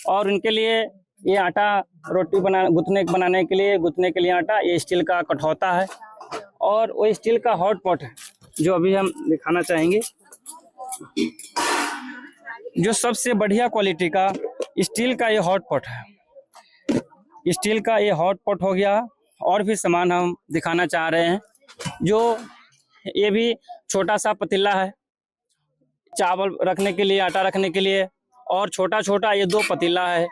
और उनके लिए ये आटा रोटी बनाने के लिए आटा, ये स्टील का कठौता है और वो स्टील का हॉट पॉट है जो अभी हम दिखाना चाहेंगे, जो सबसे बढ़िया क्वालिटी का स्टील का ये हॉट पॉट है। स्टील का ये हॉट पॉट हो गया। और भी सामान हम दिखाना चाह रहे हैं, जो ये भी छोटा सा पतीला है चावल रखने के लिए, आटा रखने के लिए, और छोटा छोटा ये 2 पतीला है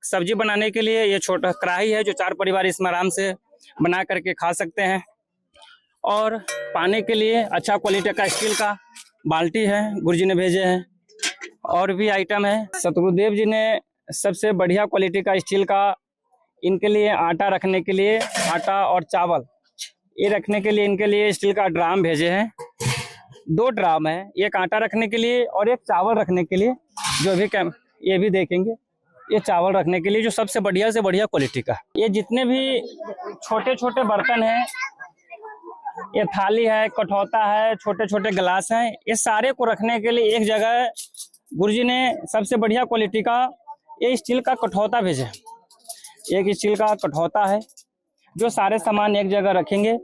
सब्जी बनाने के लिए। ये छोटा कढ़ाई है जो 4 परिवार इसमें आराम से बना करके खा सकते हैं। और पानी के लिए अच्छा क्वालिटी का स्टील का बाल्टी है, गुरुजी ने भेजे हैं। और भी आइटम है, सतगुरुदेव जी ने सबसे बढ़िया क्वालिटी का स्टील का इनके लिए आटा रखने के लिए, आटा और चावल ये रखने के लिए इनके लिए स्टील का ड्राम भेजे हैं। 2 ड्राम है, एक आटा रखने के लिए और एक चावल रखने के लिए, जो भी ये भी देखेंगे, ये चावल रखने के लिए जो सबसे बढ़िया से बढ़िया क्वालिटी का। ये जितने भी छोटे छोटे बर्तन हैं, ये थाली है, कठौता है, छोटे छोटे गिलास हैं, ये सारे को रखने के लिए एक जगह गुरुजी ने सबसे बढ़िया क्वालिटी का ये स्टील का कठौता भेजे। एक स्टील का कठौता है जो सारे सामान एक जगह रखेंगे।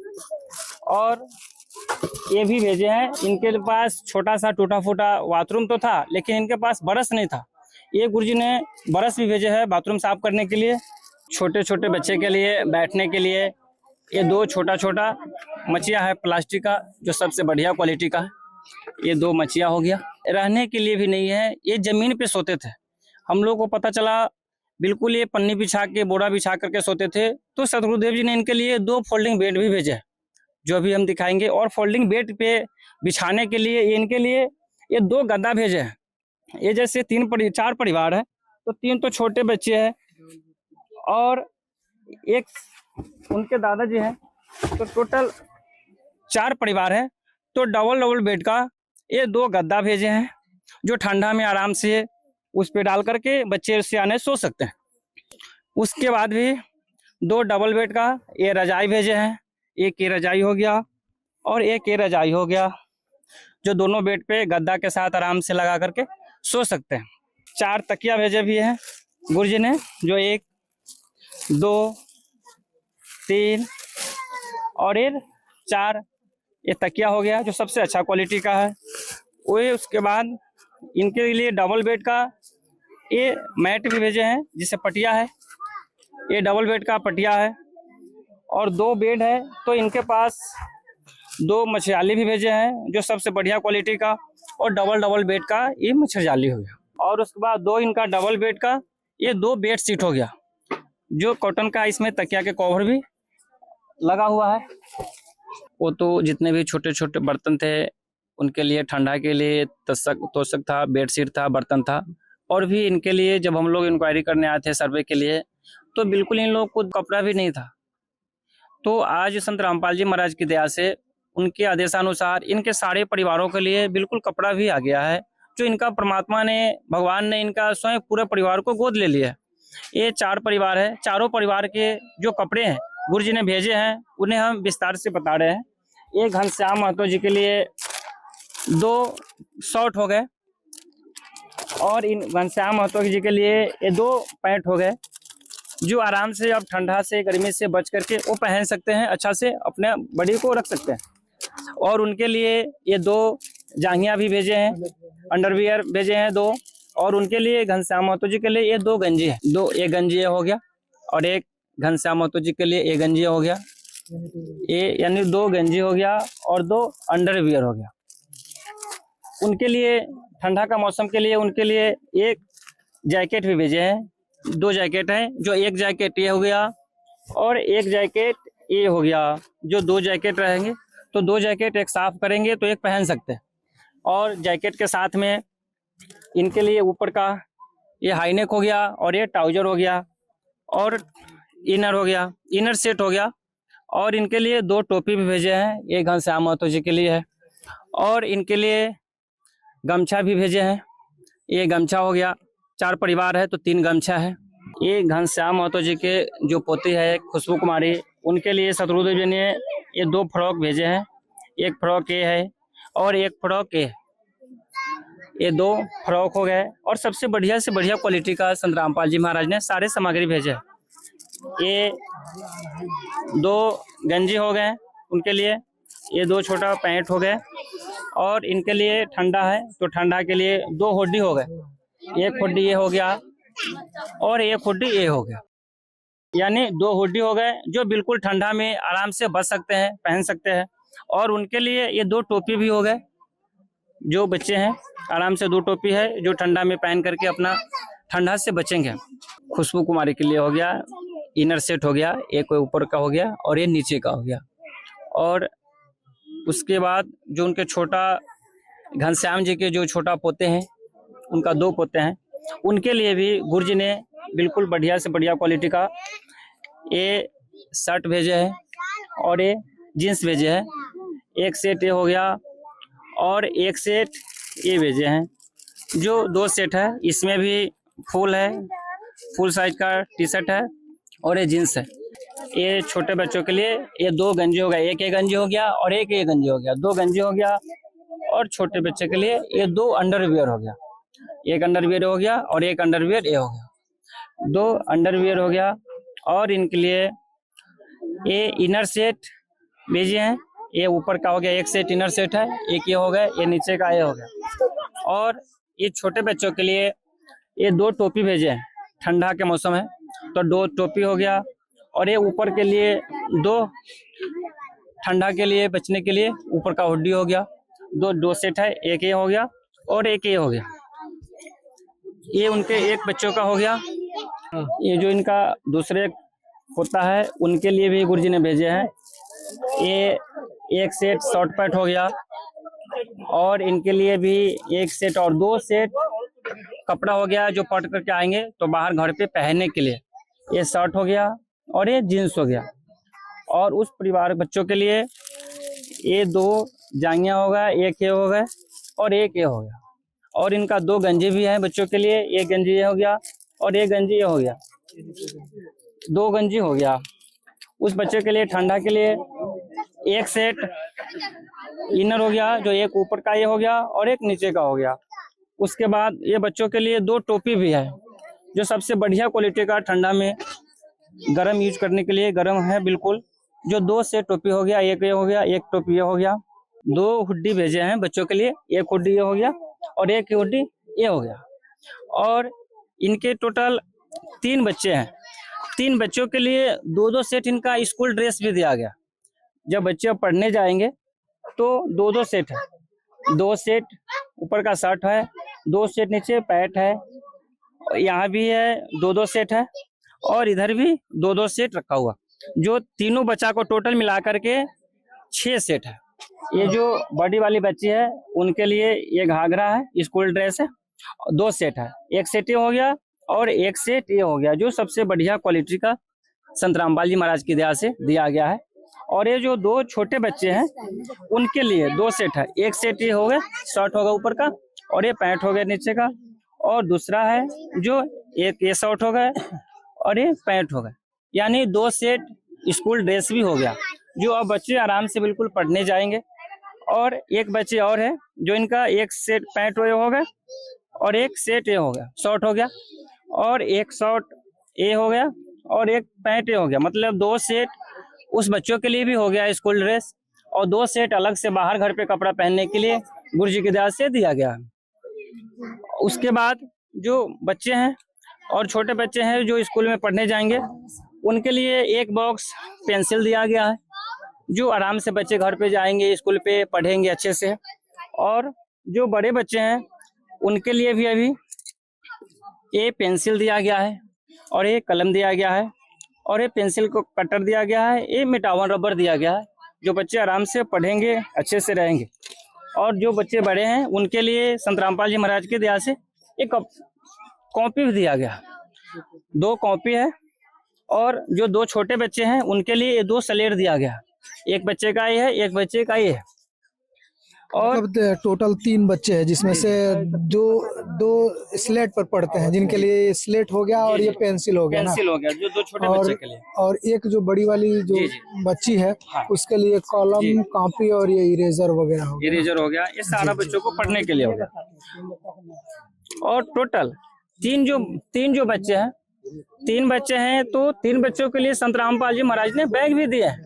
और ये भी भेजे हैं, इनके पास छोटा सा टूटा फूटा बाथरूम तो था लेकिन इनके पास ब्रश नहीं था, ये गुरुजी ने ब्रश भी भेजे हैं बाथरूम साफ करने के लिए। छोटे छोटे बच्चे के लिए बैठने के लिए ये 2 छोटा छोटा मचिया है प्लास्टिक का, जो सबसे बढ़िया क्वालिटी का है। ये 2 मचिया हो गया। रहने के लिए भी नहीं है, ये जमीन पे सोते थे। हम लोग को पता चला बिल्कुल ये पन्नी बिछा के, बोरा बिछा करके सोते थे, तो सतगुरुदेव जी ने इनके लिए 2 फोल्डिंग बेड भी भेजे जो अभी हम दिखाएंगे। और फोल्डिंग बेड पे बिछाने के लिए इनके लिए ये 2 गद्दा भेजे हैं। ये जैसे 4 परिवार है तो 3 तो छोटे बच्चे हैं और एक उनके दादाजी हैं, तो टोटल 4 परिवार है। तो डबल बेड का ये 2 गद्दा भेजे हैं जो ठंडा में आराम से उस पे डाल करके बच्चे सियाने सो सकते हैं। उसके बाद भी 2 डबल बेड का ये रजाई भेजे हैं। एक ये रजाई हो गया और एक ये रजाई हो गया, जो दोनों बेड पे गद्दा के साथ आराम से लगा करके सो सकते हैं। 4 तकिया भेजे भी हैं गुरुजी ने, जो 1 2 3 और ये 4 ये तकिया हो गया, जो सबसे अच्छा क्वालिटी का है। वही उसके बाद इनके लिए डबल बेड का ये मैट भी भेजे हैं, जिसे पटिया है। ये डबल बेड का पटिया है। और 2 बेड है, तो इनके पास 2 मच्छरजाली भी भेजे हैं, जो सबसे बढ़िया क्वालिटी का। और डबल बेड का ये मच्छरजाली हो गया। और उसके बाद 2 इनका डबल बेड का ये 2 बेड शीट हो गया, जो कॉटन का, इसमें तकिया के कवर भी लगा हुआ है। वो तो जितने भी छोटे छोटे बर्तन थे उनके लिए ठंडा के लिए तोशक था, बेडशीट था, बर्तन था। और भी इनके लिए जब हम लोग इंक्वायरी करने आए थे सर्वे के लिए, तो बिल्कुल इन लोगों को कपड़ा भी नहीं था। तो आज संत रामपाल जी महाराज की दया से, उनके आदेशानुसार इनके सारे परिवारों के लिए बिल्कुल कपड़ा भी आ गया है, जो इनका परमात्मा ने, भगवान ने इनका स्वयं पूरे परिवार को गोद ले लिया है। ये 4 परिवार है, चारों परिवार के जो कपड़े हैं गुरुजी ने भेजे हैं, उन्हें हम विस्तार से बता रहे हैं। ये घनश्याम महतो जी के लिए 2 शर्ट हो गए, और इन घनश्याम महतो जी के लिए ये 2 पैंट हो गए, जो आराम से आप ठंडा से, गर्मी से बच करके वो पहन सकते हैं, अच्छा से अपने बॉडी को रख सकते हैं। और उनके लिए ये 2 जांघिया भी भेजे हैं, अंडरवियर भेजे हैं 2। और उनके लिए घनश्याम महतो जी के लिए ये 2 गंजी है, 2 एक गंजी हो गया, और एक घनश्याम महतो जी के लिए एक गंजी हो गया। ये यानी 2 गंजी हो गया और 2 अंडरवियर हो गया। उनके लिए ठंडा का मौसम के लिए उनके लिए एक जैकेट भी भेजे हैं, 2 जैकेट हैं, जो एक जैकेट ये हो गया और एक जैकेट ये हो गया, जो 2 जैकेट रहेंगे। तो 2 जैकेट एक साफ करेंगे तो एक पहन सकते हैं। और जैकेट के साथ में इनके लिए ऊपर का ये हाईनेक हो गया और ये ट्राउजर हो गया और इनर हो गया, इनर सेट हो गया। और इनके लिए 2 टोपी भी भेजे हैं, ये घनश्याम महतो जी के लिए है। और इनके लिए गमछा भी भेजे हैं, ये गमछा हो गया। 4 परिवार है तो 3 गमछा है। ये घनश्याम महतो जी के जो पोती है खुशबू कुमारी, उनके लिए शत्रुदेव जी ने ये 2 फ्रॉक भेजे हैं। एक फ्रॉक ये है और एक फ्रॉक ये है। ये 2 फ्रॉक हो गए। और सबसे बढ़िया से बढ़िया क्वालिटी का संत रामपाल जी महाराज ने सारे सामग्री भेजे हैं। ये 2 गंजी हो गए उनके लिए, ये 2 छोटा पैंट हो गए। और इनके लिए ठंडा है तो ठंडा के लिए 2 हुड्डी हो गए। एक हुड्डी ये हो गया और एक हुड्डी ये हो गया, यानी 2 हुड्डी हो गए जो बिल्कुल ठंडा में आराम से बच सकते हैं, पहन सकते हैं। और उनके लिए ये 2 टोपी भी हो गए, जो बच्चे हैं आराम से 2 टोपी है जो ठंडा में पहन करके अपना ठंडा से बचेंगे। खुशबू कुमारी के लिए हो गया इनर सेट हो गया, एक ऊपर का हो गया और ये नीचे का हो गया। और उसके बाद जो उनके छोटा घनश्याम जी के जो छोटा पोते हैं, उनका 2 पोते हैं, उनके लिए भी गुरु जी ने बिल्कुल बढ़िया से बढ़िया क्वालिटी का ये शर्ट भेजे हैं और ये जीन्स भेजे हैं। एक सेट ये हो गया और एक सेट ये भेजे हैं, जो 2 सेट है। इसमें भी फुल है, फुल साइज का टी शर्ट है और ये जीन्स है। ये छोटे बच्चों के लिए ये 2 गंजी हो गया, एक ये गंजी हो गया और एक ये गंजी हो गया, 2 गंजी हो गया। और छोटे बच्चे के लिए ये 2 अंडरवियर हो गया, एक अंडरवियर हो गया और एक अंडरवियर ये हो गया, 2 अंडरवियर हो गया। और इनके लिए ये इनर सेट भेजे हैं, ये ऊपर का हो गया, एक सेट इनर सेट है, एक ये हो गया, ये नीचे का ये हो गया। और ये छोटे बच्चों के लिए ये 2 टोपी भेजे हैं, ठंडा के मौसम है तो 2 टोपी हो गया। और ये ऊपर के लिए 2 ठंडा के लिए बचने के लिए ऊपर का हुड्डी हो गया, 2 सेट है, एक ये हो गया और एक ये हो गया। ये उनके एक बच्चों का हो गया। ये जो इनका दूसरे होता है उनके लिए भी गुरुजी ने भेजे हैं, ये एक सेट शॉर्ट पैंट हो गया और इनके लिए भी एक सेट और 2 सेट कपड़ा हो गया जो पट करके आएंगे तो बाहर घर पे पहनने के लिए। ये शर्ट हो गया और ये जीन्स हो गया। और उस परिवार बच्चों के लिए ये 2 जांघिया हो गया, एक ये हो गया और एक ये हो गया। और इनका 2 गंजी भी है बच्चों के लिए, एक गंजी ये हो गया और एक गंजी ये हो गया, 2 गंजी हो गया। उस बच्चे के लिए ठंडा के लिए एक सेट इनर हो गया, जो एक ऊपर का ये हो गया और एक नीचे का हो गया। उसके बाद ये बच्चों के लिए 2 टोपी भी है, जो सबसे बढ़िया क्वालिटी का ठंडा में गरम यूज करने के लिए गरम है बिल्कुल, जो 2 सेट टोपी हो गया, एक ये हो गया, एक टोपी ये हो गया। 2 हुड्डी भेजे हैं बच्चों के लिए, एक हुड्डी ये हो गया और एक हुड्डी ये हो गया। और इनके टोटल 3 बच्चे हैं, 3 बच्चों के लिए 2-2 सेट इनका स्कूल ड्रेस भी दिया गया। जब बच्चे पढ़ने जाएंगे तो 2-2 सेट है, 2 सेट ऊपर का शर्ट है, 2 सेट नीचे पैंट है, यहाँ भी है 2-2 सेट है और इधर भी 2-2 सेट रखा हुआ, जो तीनों बच्चा को टोटल मिला करके 6 सेट है। ये जो बड़ी वाली बच्ची है उनके लिए ये घाघरा है, स्कूल ड्रेस है, 2 सेट है, एक सेट ये हो गया और एक सेट ये हो गया, जो सबसे बढ़िया क्वालिटी का संत रामपाल जी महाराज की दया से दिया गया है। और ये जो 2 छोटे बच्चे हैं उनके लिए 2 सेट है, एक सेट ये हो गया, शर्ट होगा ऊपर का और ये पैंट हो गया नीचे का, और दूसरा है जो एक ये शर्ट हो गया और ये पैंट हो गया, यानी 2 सेट स्कूल ड्रेस भी हो गया, जो अब बच्चे आराम से बिल्कुल पढ़ने जाएंगे। और एक बच्चे और है जो इनका एक सेट पैंट हो गया और एक सेट ये हो गया, शर्ट हो गया और एक शर्ट ये हो गया और एक पैंट ये हो गया, मतलब 2 सेट उस बच्चों के लिए भी हो गया स्कूल ड्रेस और 2 सेट अलग से बाहर घर पे कपड़ा पहनने के लिए गुरु जी की दया से दिया गया। उसके बाद जो बच्चे हैं और छोटे बच्चे हैं जो स्कूल में पढ़ने जाएंगे उनके लिए एक बॉक्स पेंसिल दिया गया है, जो आराम से बच्चे घर पे जाएंगे, स्कूल पे पढ़ेंगे अच्छे से। और जो बड़े बच्चे हैं उनके लिए भी अभी ये पेंसिल दिया गया है और ये कलम दिया गया है और ये पेंसिल को कटर दिया गया है, ये मिटावन रबर दिया गया है, जो बच्चे आराम से पढ़ेंगे, अच्छे से रहेंगे। और जो बच्चे बड़े हैं उनके लिए संत रामपाल जी महाराज की दया से एक कॉपी भी दिया गया, 2 कॉपी है। और जो 2 छोटे बच्चे हैं उनके लिए 2 स्लेट दिया गया, एक बच्चे का ये है, एक बच्चे का ये है। और मतलब टोटल 3 बच्चे हैं, जिसमें से दो स्लेट पर पढ़ते हैं, जिनके लिए स्लेट हो गया और ये पेंसिल हो गया ना। पेंसिल हो गया जो 2 छोटे बच्चे के लिए। और एक जो बड़ी वाली जो जी, जी। बच्ची है हाँ। उसके लिए कॉलम, कॉपी और ये इरेजर वगैरह हो गया। इरेजर हो गया, ये सारा बच्चों को पढ़ने के लिए हो गया। और टोटल 3 जो बच्चे हैं, 3 बच्चे हैं, तो 3 बच्चों के लिए संत रामपाल जी महाराज ने बैग भी दिया है।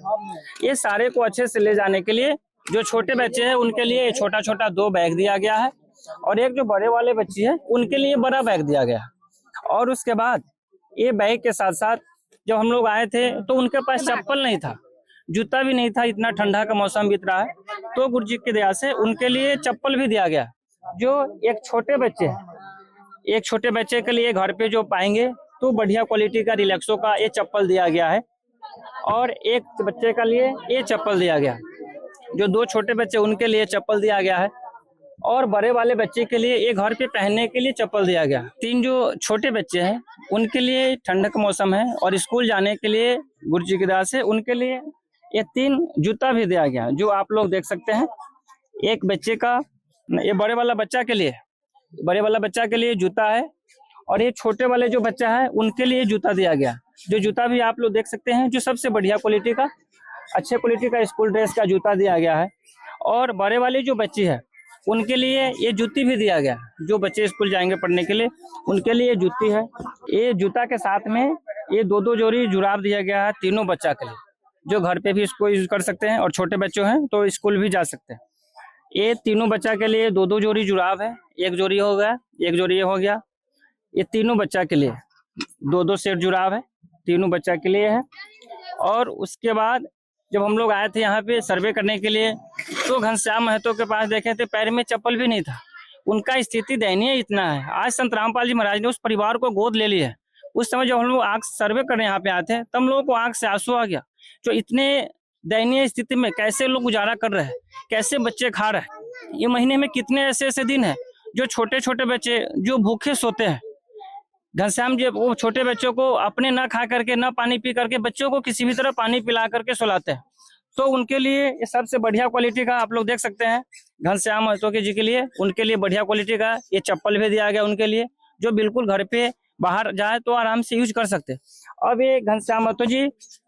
ये सारे को अच्छे से ले जाने के लिए जो छोटे बच्चे हैं उनके लिए छोटा छोटा 2 बैग दिया गया है, और एक जो बड़े वाले बच्चे हैं उनके लिए बड़ा बैग दिया गया। और उसके बाद ये बैग के साथ साथ जब हम लोग आए थे तो उनके पास चप्पल नहीं था, जूता भी नहीं था, इतना ठंडा का मौसम बीत रहा है, तो गुरु जी की दया से उनके लिए चप्पल भी दिया गया। जो एक छोटे बच्चे हैं, एक छोटे बच्चे के लिए घर पे जो पाएंगे तो बढ़िया क्वालिटी का रिलैक्सो का ये चप्पल दिया गया है, और एक बच्चे का लिए ये चप्पल दिया गया। जो 2 छोटे बच्चे उनके लिए चप्पल दिया गया है, और बड़े वाले बच्चे के लिए ये घर पे पहनने के लिए चप्पल दिया गया। 3 जो छोटे बच्चे हैं उनके लिए ठंड का मौसम है और स्कूल जाने के लिए गुरु जी की दया से उनके लिए ये 3 जूता भी दिया गया, जो आप लोग देख सकते हैं। एक बच्चे का, ये बड़े वाला बच्चा के लिए जूता है, और ये छोटे वाले जो बच्चा है उनके लिए जूता दिया गया। जो जूता भी आप लोग देख सकते हैं, जो सबसे बढ़िया क्वालिटी का, अच्छे क्वालिटी का स्कूल ड्रेस का जूता दिया गया है। और बड़े वाली जो बच्ची है उनके लिए ये जूती भी दिया गया, जो बच्चे स्कूल जाएंगे पढ़ने के लिए उनके लिए जूती है। ये जूता के साथ में ये 2 जोड़ी जुराब दिया गया है तीनों बच्चा के लिए, जो घर पे भी इसको यूज कर सकते हैं, और छोटे बच्चे हैं तो स्कूल भी जा सकते हैं। ये तीनों बच्चा के लिए 2 जोड़ी जुराब है, एक जोड़ी हो गया, एक जोड़ी ये हो गया। ये तीनों बच्चा के लिए 2 सेट जुराब है, तीनों बच्चा के लिए है। और उसके बाद जब हम लोग आए थे यहाँ पे सर्वे करने के लिए, तो घनश्याम महतो के पास देखे थे पैर में चप्पल भी नहीं था। उनका स्थिति दयनीय इतना है। आज संत रामपाल जी महाराज ने उस परिवार को गोद ले लिया है। उस समय जब हम लोग आंख सर्वे करने यहाँ पे आए थे, तब हम लोगों को आंख से आंसू आ गया। जो इतने दयनीय स्थिति में कैसे लोग गुजारा कर रहे हैं, कैसे बच्चे खा रहे हैं। ये महीने में कितने ऐसे दिन है जो छोटे छोटे बच्चे जो भूखे सोते हैं। घनश्याम जी वो छोटे बच्चों को अपने ना खा करके, ना पानी पी करके, बच्चों को किसी भी तरह पानी पिला करके सुलाते हैं। तो उनके लिए ये सबसे बढ़िया क्वालिटी का आप लोग देख सकते हैं, घनश्याम महतो जी के लिए, उनके लिए बढ़िया क्वालिटी का ये चप्पल भी दिया गया उनके लिए, जो बिल्कुल घर पे बाहर जाए तो आराम से यूज कर सकते हैं। अब ये घनश्याम महतो जी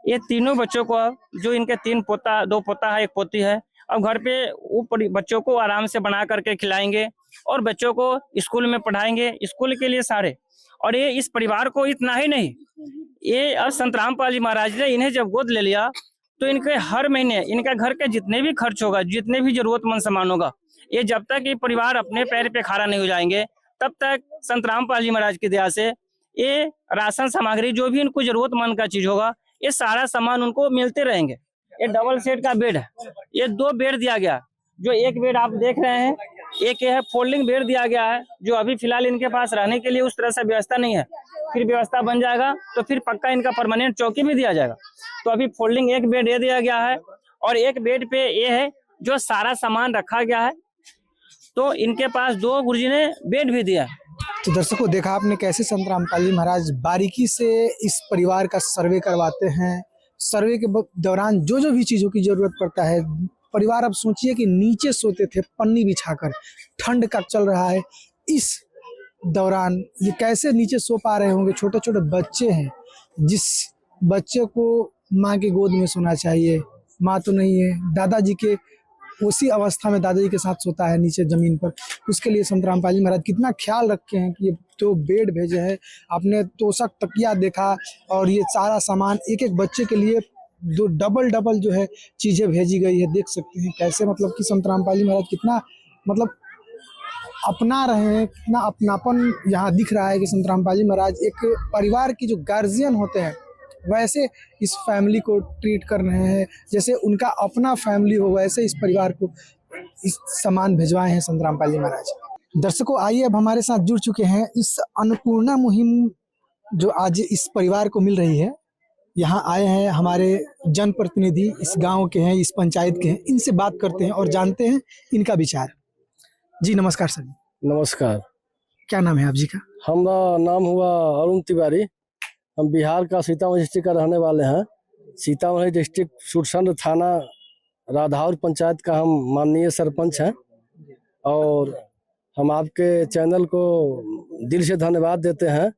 ये तीनों बच्चों को, जो इनके 3 पोता, 2 पोता है, 1 पोती है, अब घर पे वो बच्चों को आराम से बना करके खिलाएंगे और बच्चों को स्कूल में पढ़ाएंगे, स्कूल के लिए सारे। और ये इस परिवार को इतना ही नहीं, ये अब संत रामपाल जी महाराज ने इन्हें जब गोद ले लिया तो इनके हर महीने इनका घर के जितने भी खर्च होगा, जितने भी जरूरतमंद सामान होगा, ये जब तक ये परिवार अपने पैर पे खड़ा नहीं हो जाएंगे तब तक संत रामपाल जी महाराज की दया से ये राशन सामग्री, जो भी इनको जरूरतमंद का चीज होगा, ये सारा सामान उनको मिलते रहेंगे। ये डबल सेट का बेड है, ये 2 बेड दिया गया। जो एक बेड आप देख रहे हैं, एक है फोल्डिंग बेड दिया गया है, जो अभी फिलहाल इनके पास रहने के लिए उस तरह से व्यवस्था नहीं है। फिर व्यवस्था बन जाएगा तो फिर पक्का इनका परमानेंट चौकी भी दिया जाएगा। तो अभी फोल्डिंग एक बेड ये दिया गया है, और एक बेड पे ये है जो सारा सामान रखा गया है। तो इनके पास 2 गुरुजी ने बेड भी दिया है। तो दर्शकों, देखा आपने कैसे संत रामपाल जी महाराज बारीकी से इस परिवार का सर्वे करवाते हैं। सर्वे के दौरान जो जो भी चीजों की जरूरत पड़ता है, परिवार, अब सोचिए कि नीचे सोते थे पन्नी बिछाकर, ठंड का चल रहा है, इस दौरान ये कैसे नीचे सो पा रहे होंगे। छोटे छोटे बच्चे हैं, जिस बच्चे को माँ की गोद में सोना चाहिए, माँ तो नहीं है, दादाजी के उसी अवस्था में दादाजी के साथ सोता है नीचे जमीन पर। उसके लिए संत रामपाल जी महाराज कितना ख्याल रखे हैं कि ये 2 बेड भेजे हैं। आपने तोशक, तकिया देखा, और ये सारा सामान एक एक बच्चे के लिए 2 डबल जो है चीजें भेजी गई है। देख सकते हैं कैसे मतलब कि संत रामपाल जी महाराज कितना मतलब अपना रहे हैं, कितना अपनापन यहाँ दिख रहा है कि संत रामपाल जी महाराज एक परिवार की जो गार्जियन होते हैं वैसे इस फैमिली को ट्रीट कर रहे हैं, जैसे उनका अपना फैमिली हो, वैसे इस परिवार को इस सामान भिजवाए हैं संत रामपाल जी महाराज। दर्शकों, आइए अब हमारे साथ जुड़ चुके हैं इस अन्नपूर्णा मुहिम जो आज इस परिवार को मिल रही है। यहाँ आए हैं हमारे जनप्रतिनिधि, इस गांव के हैं, इस पंचायत के हैं। इनसे बात करते हैं और जानते हैं इनका विचार। जी नमस्कार सर। नमस्कार। क्या नाम है आप जी का? हमारा नाम हुआ अरुण तिवारी। हम बिहार का सीतामढ़ी डिस्ट्रिक्ट का रहने वाले हैं। सीतामढ़ी डिस्ट्रिक्ट सुरसंड थाना राधाउर पंचायत का हम माननीय सरपंच हैं और हम आपके चैनल को दिल से धन्यवाद देते हैं।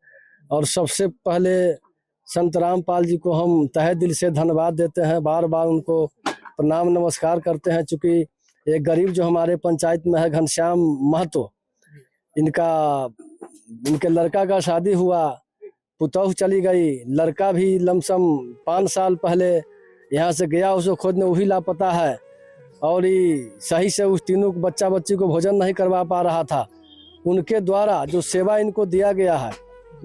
और सबसे पहले संत रामपाल जी को हम तहे दिल से धन्यवाद देते हैं, बार बार उनको प्रणाम नमस्कार करते हैं। चूँकि एक गरीब जो हमारे पंचायत में है घनश्याम महतो, इनके लड़का का शादी हुआ, पुतौह चली गई, लड़का भी लमसम 5 साल पहले यहाँ से गया, उसको खोजने वही लापता है और ये सही से उस तीनों बच्चा बच्ची को भोजन नहीं करवा पा रहा था। उनके द्वारा जो सेवा इनको दिया गया है,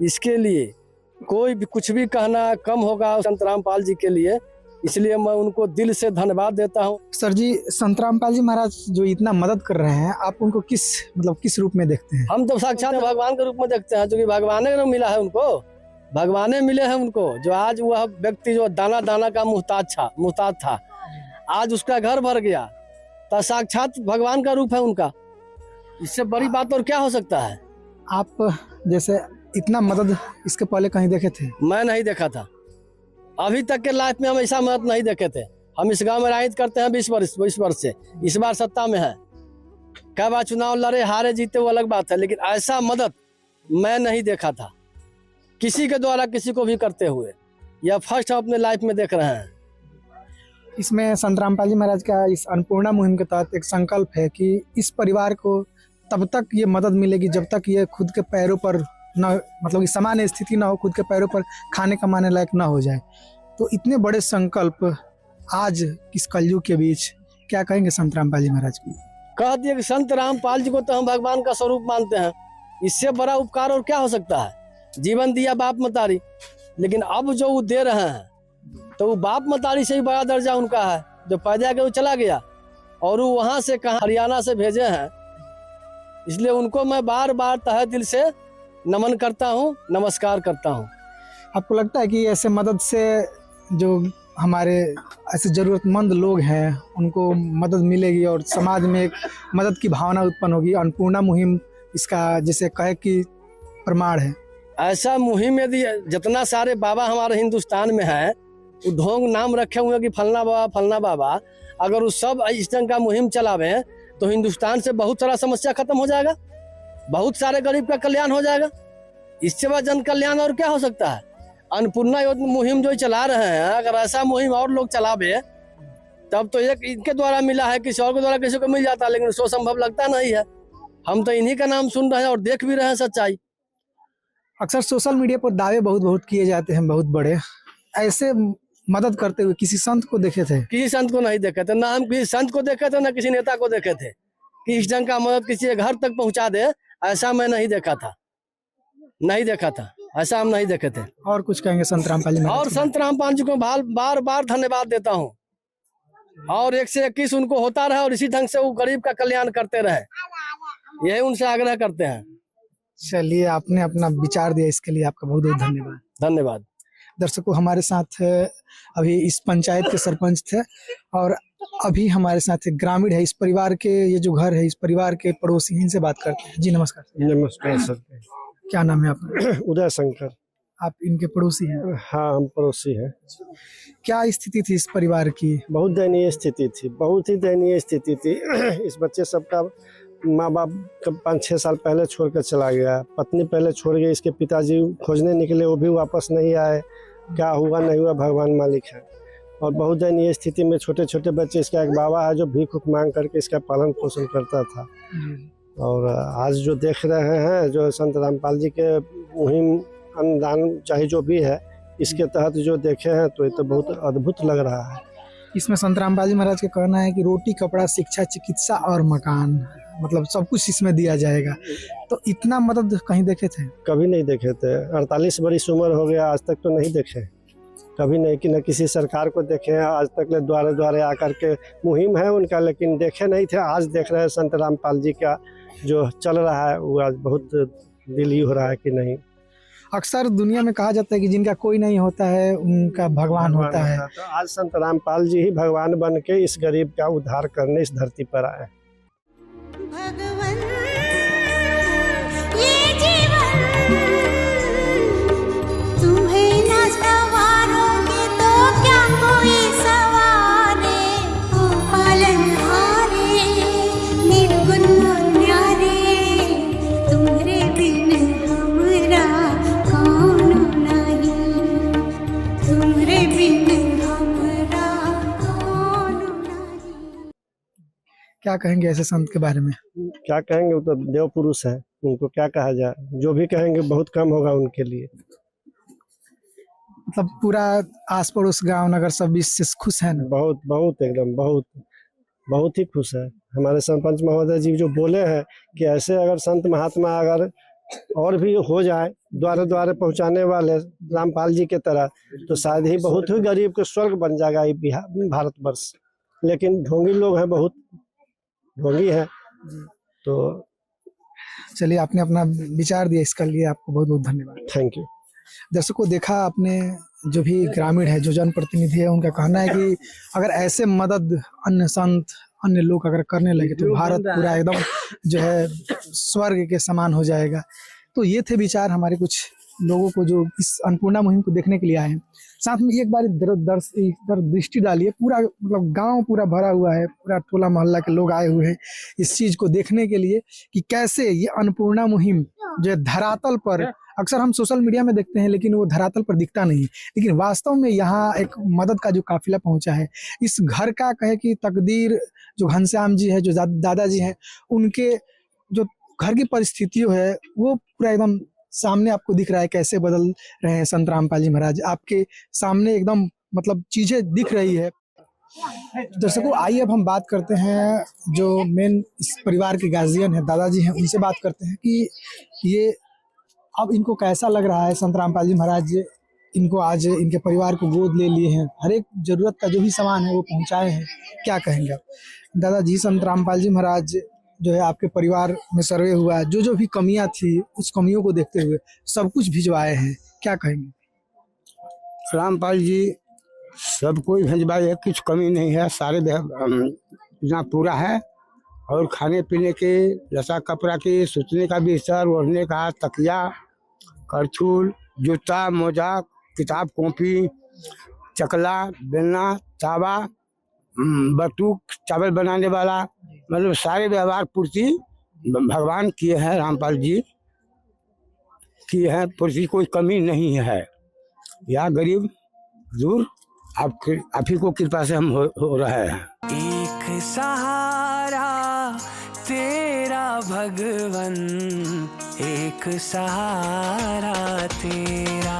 इसके लिए कोई भी कुछ भी कहना कम होगा संत रामपाल जी के लिए, इसलिए मैं उनको दिल से धन्यवाद देता हूँ। सर जी, संत रामपाल जी महाराज जो इतना मदद कर रहे हैं, आप उनको किस रूप में देखते हैं? हम तो साक्षात भगवान के रूप में देखते हैं, क्योंकि भगवान ने मिला है उनको, भगवान मिले हैं उनको। जो आज वह व्यक्ति जो दाना दाना का मुहताज था, आज उसका घर भर गया, तो साक्षात भगवान का रूप है उनका। इससे बड़ी बात और क्या हो सकता है? आप जैसे इतना मदद इसके पहले कहीं देखे थे? मैं नहीं देखा था, अभी तक के लाइफ में हम ऐसा मदद नहीं देखे थे। हम इस गांव में राजनीति करते हैं 20 वर्ष से, इस बार सत्ता में है। कई बार चुनाव लड़े, हारे जीते वो अलग बात है, लेकिन ऐसा मदद मैं नहीं देखा था किसी के द्वारा किसी को भी करते हुए। यह फर्स्ट हम अपने लाइफ में देख रहे हैं। इसमें संत रामपाल जी महाराज का इस अन्नपूर्णा मुहिम के तहत एक संकल्प है कि इस परिवार को तब तक ये मदद मिलेगी जब तक ये खुद के पैरों पर न, मतलब कि सामान्य स्थिति ना हो, खुद के पैरों पर खाने कमाने लायक ना हो जाए। तो इतने बड़े संकल्प आज इस कलयुग के बीच क्या कहेंगे संत रामपाल जी महाराज को? कह दिए कि संत रामपाल जी को तो हम भगवान का स्वरूप मानते हैं, इससे बड़ा उपकार और क्या हो सकता है? जीवन दिया बाप मतारी, लेकिन अब जो वो दे रहे हैं तो वो बाप मतारी से ही बड़ा दर्जा उनका है। जो पैदा के वो चला गया और वो वहां से कहा हरियाणा से भेजे हैं, इसलिए उनको मैं बार बार तहे दिल से नमन करता हूँ, नमस्कार करता हूँ। आपको लगता है कि ऐसे मदद से जो हमारे ऐसे जरूरतमंद लोग हैं उनको मदद मिलेगी और समाज में एक मदद की भावना उत्पन्न होगी? अन्नपूर्णा मुहिम इसका जैसे कहे कि प्रमाण है। ऐसा मुहिम यदि जितना सारे बाबा हमारे हिंदुस्तान में है, वो ढोंग नाम रखे हुए कि फलना बाबा, अगर वो सब इस ढंग का मुहिम चलावे तो हिंदुस्तान से बहुत सारा समस्या खत्म हो जाएगा, बहुत सारे गरीब का कल्याण हो जाएगा। इससे बड़ा जन कल्याण और क्या हो सकता है? अन्नपूर्णा मुहिम जो चला रहे हैं, अगर ऐसा मुहिम और लोग चलावे तब तो एक इनके द्वारा मिला है, किसी और के द्वारा किसी को मिल जाता, लेकिन उसको संभव लगता नहीं है। हम तो इन्हीं का नाम सुन रहे हैं और देख भी रहे हैं सच्चाई। अक्सर सोशल मीडिया पर दावे बहुत किए जाते हैं बहुत बड़े, ऐसे मदद करते हुए किसी संत को देखे थे? किसी संत को नहीं देखे थे, ना हम किसी संत को देखे थे, ना किसी नेता को देखे थे कि इस ढंग का मदद किसी के घर तक पहुंचा दे। ऐसा मैं नहीं देखा था, ऐसा हम नहीं देखे थे। और कुछ कहेंगे संत रामपाल जी? और संत रामपाल जी को बार बार धन्यवाद देता हूँ और 121 उनको होता रहे और इसी ढंग से वो गरीब का कल्याण करते रहे, यही उनसे आग्रह करते हैं। चलिए, आपने अपना विचार दिया, इसके लिए आपका बहुत बहुत धन्यवाद। धन्यवाद। दर्शकों, हमारे साथ अभी इस पंचायत के सरपंच थे और अभी हमारे साथ एक ग्रामीण है, इस परिवार के, ये जो घर है इस परिवार के पड़ोसी, इनसे बात करते हैं। जी नमस्कार। नमस्कार सर। क्या नाम है आपका? उदय शंकर। आप इनके पड़ोसी हैं? हाँ, हम पड़ोसी हैं। क्या स्थिति थी इस परिवार की? बहुत दयनीय स्थिति थी, बहुत ही दयनीय स्थिति थी। इस बच्चे सबका माँ बाप 5-6 साल पहले छोड़कर चला गया, पत्नी पहले छोड़ गई, इसके पिताजी खोजने निकले, वो भी वापस नहीं आए। क्या हुआ नहीं हुआ भगवान मालिक है। और बहुत दयनीय स्थिति में छोटे छोटे बच्चे, इसका एक बाबा है जो भीख मांग करके इसका पालन पोषण करता था। और आज जो देख रहे हैं, जो संत रामपाल जी के मुहिम अन्नदान चाहे जो भी है, इसके तहत जो देखे हैं तो ये तो बहुत अद्भुत लग रहा है। इसमें संत रामपाल जी महाराज का कहना है कि रोटी, कपड़ा, शिक्षा, चिकित्सा और मकान, मतलब सब कुछ इसमें दिया जाएगा। तो इतना मदद कहीं देखे थे? कभी नहीं देखे थे। 48 बड़ी उम्र हो गया, आज तक तो नहीं देखे, कभी नहीं कि न किसी सरकार को देखे हैं आज तक। द्वारे द्वारे आकर के मुहिम है उनका, लेकिन देखे नहीं थे। आज देख रहे हैं संत रामपाल जी का जो चल रहा है, वो आज बहुत दिल ही हो रहा है कि नहीं। अक्सर दुनिया में कहा जाता है कि जिनका कोई नहीं होता है उनका भगवान होता है। तो आज संत रामपाल जी ही भगवान बन के इस गरीब का उद्धार करने इस धरती पर आए। भगवन ये जीवन तुम्हें न सवारोगे तो क्या कोई सवारे, ओ पालनहारे निर्गुण न्यारे, तुम्हारे बिन हमरा कौन नहीं, तुम्हारे बिन हमरा कौन नहीं। क्या कहेंगे ऐसे संत के बारे में? क्या कहेंगे, वो तो देव पुरुष है, उनको क्या कहा जाए, जो भी कहेंगे बहुत कम होगा उनके लिए। मतलब पूरा आस पड़ोस गांव नगर सब इससे खुश है ना? बहुत बहुत एकदम बहुत ही खुश है। हमारे सरपंच महोदय जी जो बोले हैं कि ऐसे अगर संत महात्मा अगर और भी हो जाए द्वारे द्वारे पहुंचाने वाले रामपाल जी के तरह, तो शायद ही बहुत ही गरीब के स्वर्ग बन जाएगा ये बिहार भारतवर्ष। लेकिन ढोंगी लोग हैं, बहुत ढोंगी है। तो चलिए, आपने अपना विचार दिया, इसके लिए आपको बहुत बहुत धन्यवाद। Thank you. दर्शकों, देखा आपने, जो भी ग्रामीण है, जो जनप्रतिनिधि है, उनका कहना है कि अगर ऐसे मदद अन्य संत अन्य लोग अगर करने लगे तो भारत पूरा एकदम जो है स्वर्ग के समान हो जाएगा। तो ये थे विचार हमारे कुछ लोगों को जो इस अन्नपूर्णा मुहिम को देखने के लिए आए हैं। साथ में एक बार इधर दृष्टि डालिए, पूरा मतलब गांव पूरा भरा हुआ है, पूरा टोला मोहल्ला के लोग आए हुए हैं इस चीज को देखने के लिए कि कैसे ये अन्नपूर्णा मुहिम जो है धरातल पर, अक्सर हम सोशल मीडिया में देखते हैं लेकिन वो धरातल पर दिखता नहीं, लेकिन वास्तव में यहाँ एक मदद का जो काफिला पहुंचा है। इस घर का कहे कि तकदीर जो घनश्याम जी है, जो दादाजी हैं, उनके जो घर की परिस्थितियों है वो पूरा एकदम सामने आपको दिख रहा है, कैसे बदल रहे हैं संत रामपाल जी महाराज। आपके सामने एकदम मतलब चीजें दिख रही है। दर्शकों, आइए अब हम बात करते हैं जो मेन इस परिवार के गार्जियन है, दादाजी हैं, उनसे बात करते हैं कि ये अब इनको कैसा लग रहा है। संत रामपाल जी महाराज इनको आज इनके परिवार को गोद ले लिए हैं, हर एक जरूरत का जो भी सामान है वो पहुंचाए हैं। क्या कहेंगे आप? दादाजी, संत रामपाल जी महाराज जो है आपके परिवार में सर्वे हुआ, जो भी कमियां थी उस कमियों को देखते हुए सब कुछ भिजवाए हैं, क्या कहेंगे? रामपाल जी सब कोई भिजवाए है, कुछ कमी नहीं है, सारे यहाँ पूरा है। और खाने पीने के, लसा कपड़ा के, सोचने का बिस्तर, ओढ़ने का तकिया, करछुल, जूता, मोजा, किताब कॉपी, चकला, बेलना, तावा, बटुक, चावल बनाने वाला, मतलब सारे व्यवहार पूर्ति भगवान किए हैं, रामपाल जी किए हैं, पूर्ति कोई कमी नहीं है। या गरीब दूर आप ही को कृपा से हम हो रहे हैं। एक सहारा तेरा भगवन, एक सहारा तेरा,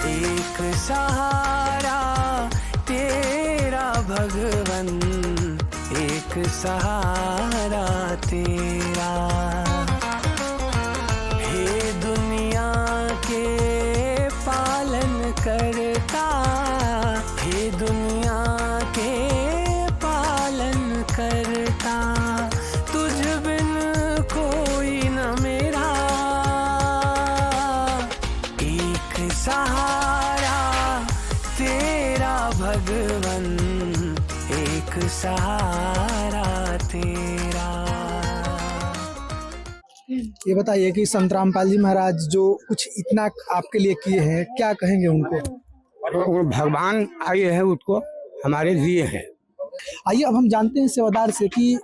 एक सहारा तेरा भगवन, एक सहारा तेरा। हे दुनिया के पालन करता, हे दुनिया के पालन करता, तुझ बिन कोई न मेरा। एक सहारा तेरा भगवन, एक सहारा तेरा। ये बताइए कि संत रामपाल जी महाराज जो कुछ इतना आपके लिए किए हैं, क्या कहेंगे उनको? वो भगवान आए हैं, उसको हमारे दिए हैं। आइए अब हम जानते हैं सेवादार से कि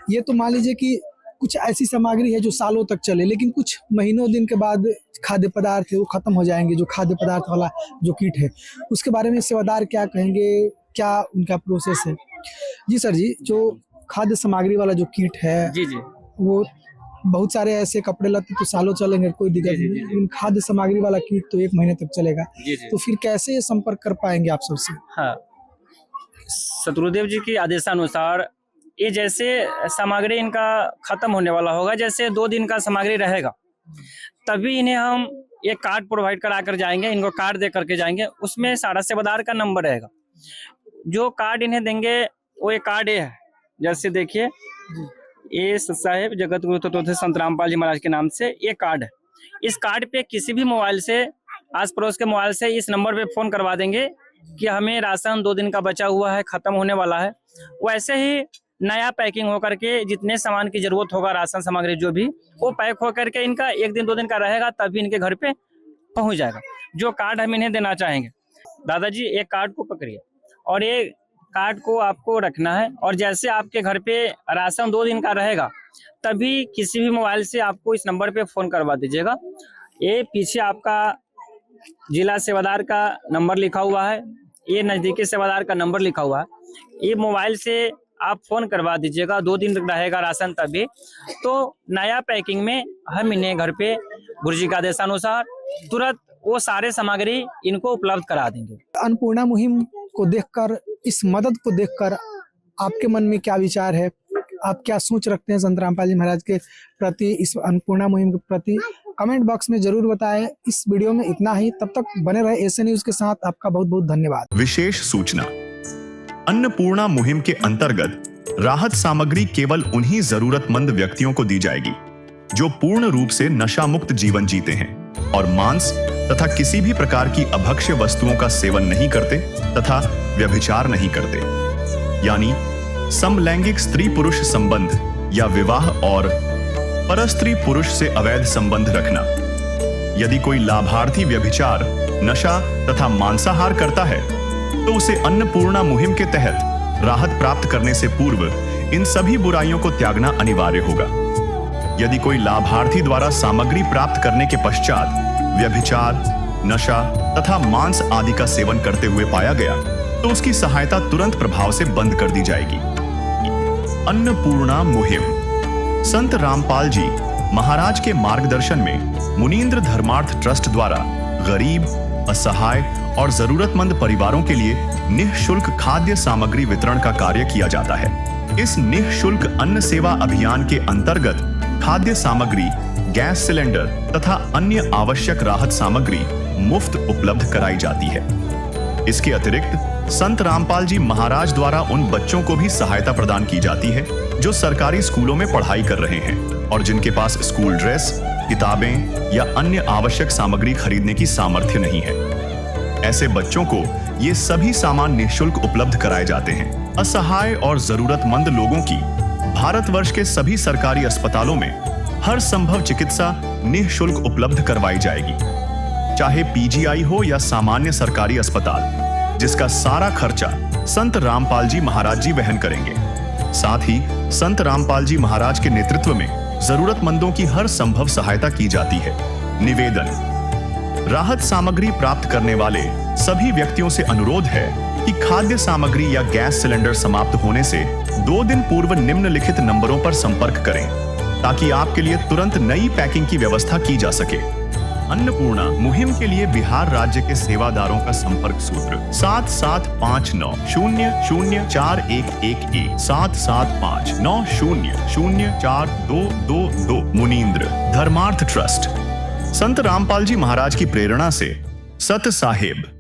ये तो मान लीजिए कि कुछ ऐसी सामग्री है जो सालों तक चले, लेकिन कुछ महीनों दिन के बाद खाद्य पदार्थ है वो खत्म हो जाएंगे, जो खाद्य पदार्थ वाला जो किट है उसके बारे में सेवादार क्या कहेंगे, क्या उनका प्रोसेस है? जी सर जी, जो खाद्य सामग्री वाला जो किट है जी जी, वो बहुत सारे ऐसे कपड़े लत्ते तो सालों चलेंगे, कोई दिक्कत नहीं, लेकिन खाद्य सामग्री वाला किट तो 1 महीने तक चलेगा। जी जी। तो फिर कैसे संपर्क कर पाएंगे आप सबसे? हाँ, सतगुरुदेव जी की आदेशानुसार ये जैसे सामग्री इनका खत्म होने वाला होगा, जैसे 2 दिन का सामग्री रहेगा, तभी इन्हें हम एक कार्ड प्रोवाइड करा कर जाएंगे, इनको कार्ड दे करके जाएंगे, उसमें सारा सेवादार का नंबर रहेगा। जो कार्ड इन्हें देंगे वो एक कार्ड ये है, जैसे देखिए ये साहेब जगत गुरु तत्व संत रामपाल जी महाराज के नाम से ये कार्ड है। इस कार्ड पे किसी भी मोबाइल से, आस पड़ोस के मोबाइल से इस नंबर पे फोन करवा देंगे कि हमें राशन 2 दिन का बचा हुआ है, खत्म होने वाला है। वैसे ही नया पैकिंग होकर के जितने सामान की जरूरत होगा, राशन सामग्री जो भी, वो पैक होकर के इनका 1 दिन 2 दिन का रहेगा, तभी इनके घर पे पहुंच जाएगा। जो कार्ड हम इन्हें देना चाहेंगे, दादाजी एक कार्ड को पकड़िए और ये कार्ड को आपको रखना है, और जैसे आपके घर पे राशन 2 दिन का रहेगा, तभी किसी भी मोबाइल से आपको इस नंबर पे फोन करवा दीजिएगा। ये पीछे आपका जिला सेवादार का नंबर लिखा हुआ है, ये नजदीकी सेवादार का नंबर लिखा हुआ है। ये मोबाइल से आप फोन करवा दीजिएगा, 2 दिन रहेगा राशन, तभी तो नया पैकिंग में हम इन्हें घर पे गुरुजी का आदेशानुसार तुरंत वो सारे सामग्री इनको उपलब्ध करा देंगे। अन्नपूर्णा मुहिम को देखकर, इस मदद को देखकर आपके मन में क्या विचार है? आप क्या सोच रखते हैं संत रामपाल जी महाराज के प्रति, इस अन्नपूर्णा मुहिम के प्रति? कमेंट बॉक्स में जरूर बताएं। इस वीडियो में इतना ही, तब तक बने रहे एसए न्यूज के साथ। आपका बहुत बहुत धन्यवाद। विशेष सूचना, अन्नपूर्णा मुहिम के अंतर्गत राहत सामग्री केवल उन्हीं जरूरतमंद व्यक्तियों को दी जाएगी जो पूर्ण रूप से नशा मुक्त जीवन जीते हैं और मांस तथा किसी भी प्रकार की अभक्ष्य वस्तुओं का सेवन नहीं करते तथा व्यभिचार नहीं करते, यानी समलैंगिक स्त्री पुरुष संबंध या विवाह और परस्त्री पुरुष से अवैध संबंध रखना। यदि कोई लाभार्थी व्यभिचार, नशा तथा मांसाहार करता है तो उसे अन्नपूर्णा मुहिम के तहत राहत प्राप्त करने से पूर्व इन सभी बुराइयों को त्यागना अनिवार्य होगा। यदि कोई लाभार्थी द्वारा सामग्री प्राप्त करने के पश्चात व्यभिचार, नशा तथा मांस आदि का सेवन करते हुए पाया गया तो उसकी सहायता तुरंत प्रभाव से बंद कर दी जाएगी। अन्नपूर्णा मुहिम संत रामपाल जी महाराज के मार्गदर्शन में मुनींद्र धर्मार्थ ट्रस्ट द्वारा गरीब, असहाय और जरूरतमंद परिवारों के लिए निःशुल्क खाद्य सामग्री वितरण का कार्य किया जाता है। इस निःशुल्क अन्न सेवा अभियान के अंतर्गत खाद्य सामग्री, गैस सिलेंडर तथा अन्य आवश्यक राहत सामग्री मुफ्त उपलब्ध कराई जाती है। इसके अतिरिक्त संत रामपाल जी महाराज द्वारा उन बच्चों को भी सहायता प्रदान की जाती है जो सरकारी स्कूलों में पढ़ाई कर रहे हैं और जिनके पास स्कूल ड्रेस, किताबें या अन्य आवश्यक सामग्री खरीदने की सामर्थ्य नहीं है। ऐसे बच्चों को ये सभी सामान निःशुल्क उपलब्ध कराए जाते हैं। असहाय और जरूरतमंद लोगों की भारतवर्ष के सभी सरकारी अस्पतालों में हर संभव चिकित्सा निःशुल्क उपलब्ध करवाई जाएगी, चाहे पीजीआई हो या सामान्य सरकारी अस्पताल, जिसका सारा खर्चा संत रामपाल जी महाराज जी वहन करेंगे। साथ ही संत रामपाल जी महाराज के नेतृत्व में जरूरतमंदों की हर संभव सहायता की जाती है। निवेदन, राहत सामग्री प्राप्त करने वाले सभी व्यक्तियों से अनुरोध है कि खाद्य सामग्री या गैस सिलेंडर समाप्त होने से 2 दिन पूर्व निम्नलिखित नंबरों पर संपर्क करें ताकि आपके लिए तुरंत नई पैकिंग की व्यवस्था की जा सके। अन्नपूर्णा मुहिम के लिए बिहार राज्य के सेवादारों का संपर्क सूत्र 7759000411 7759004222। मुनींद्र धर्मार्थ ट्रस्ट संत रामपाल जी महाराज की प्रेरणा से सत साहेब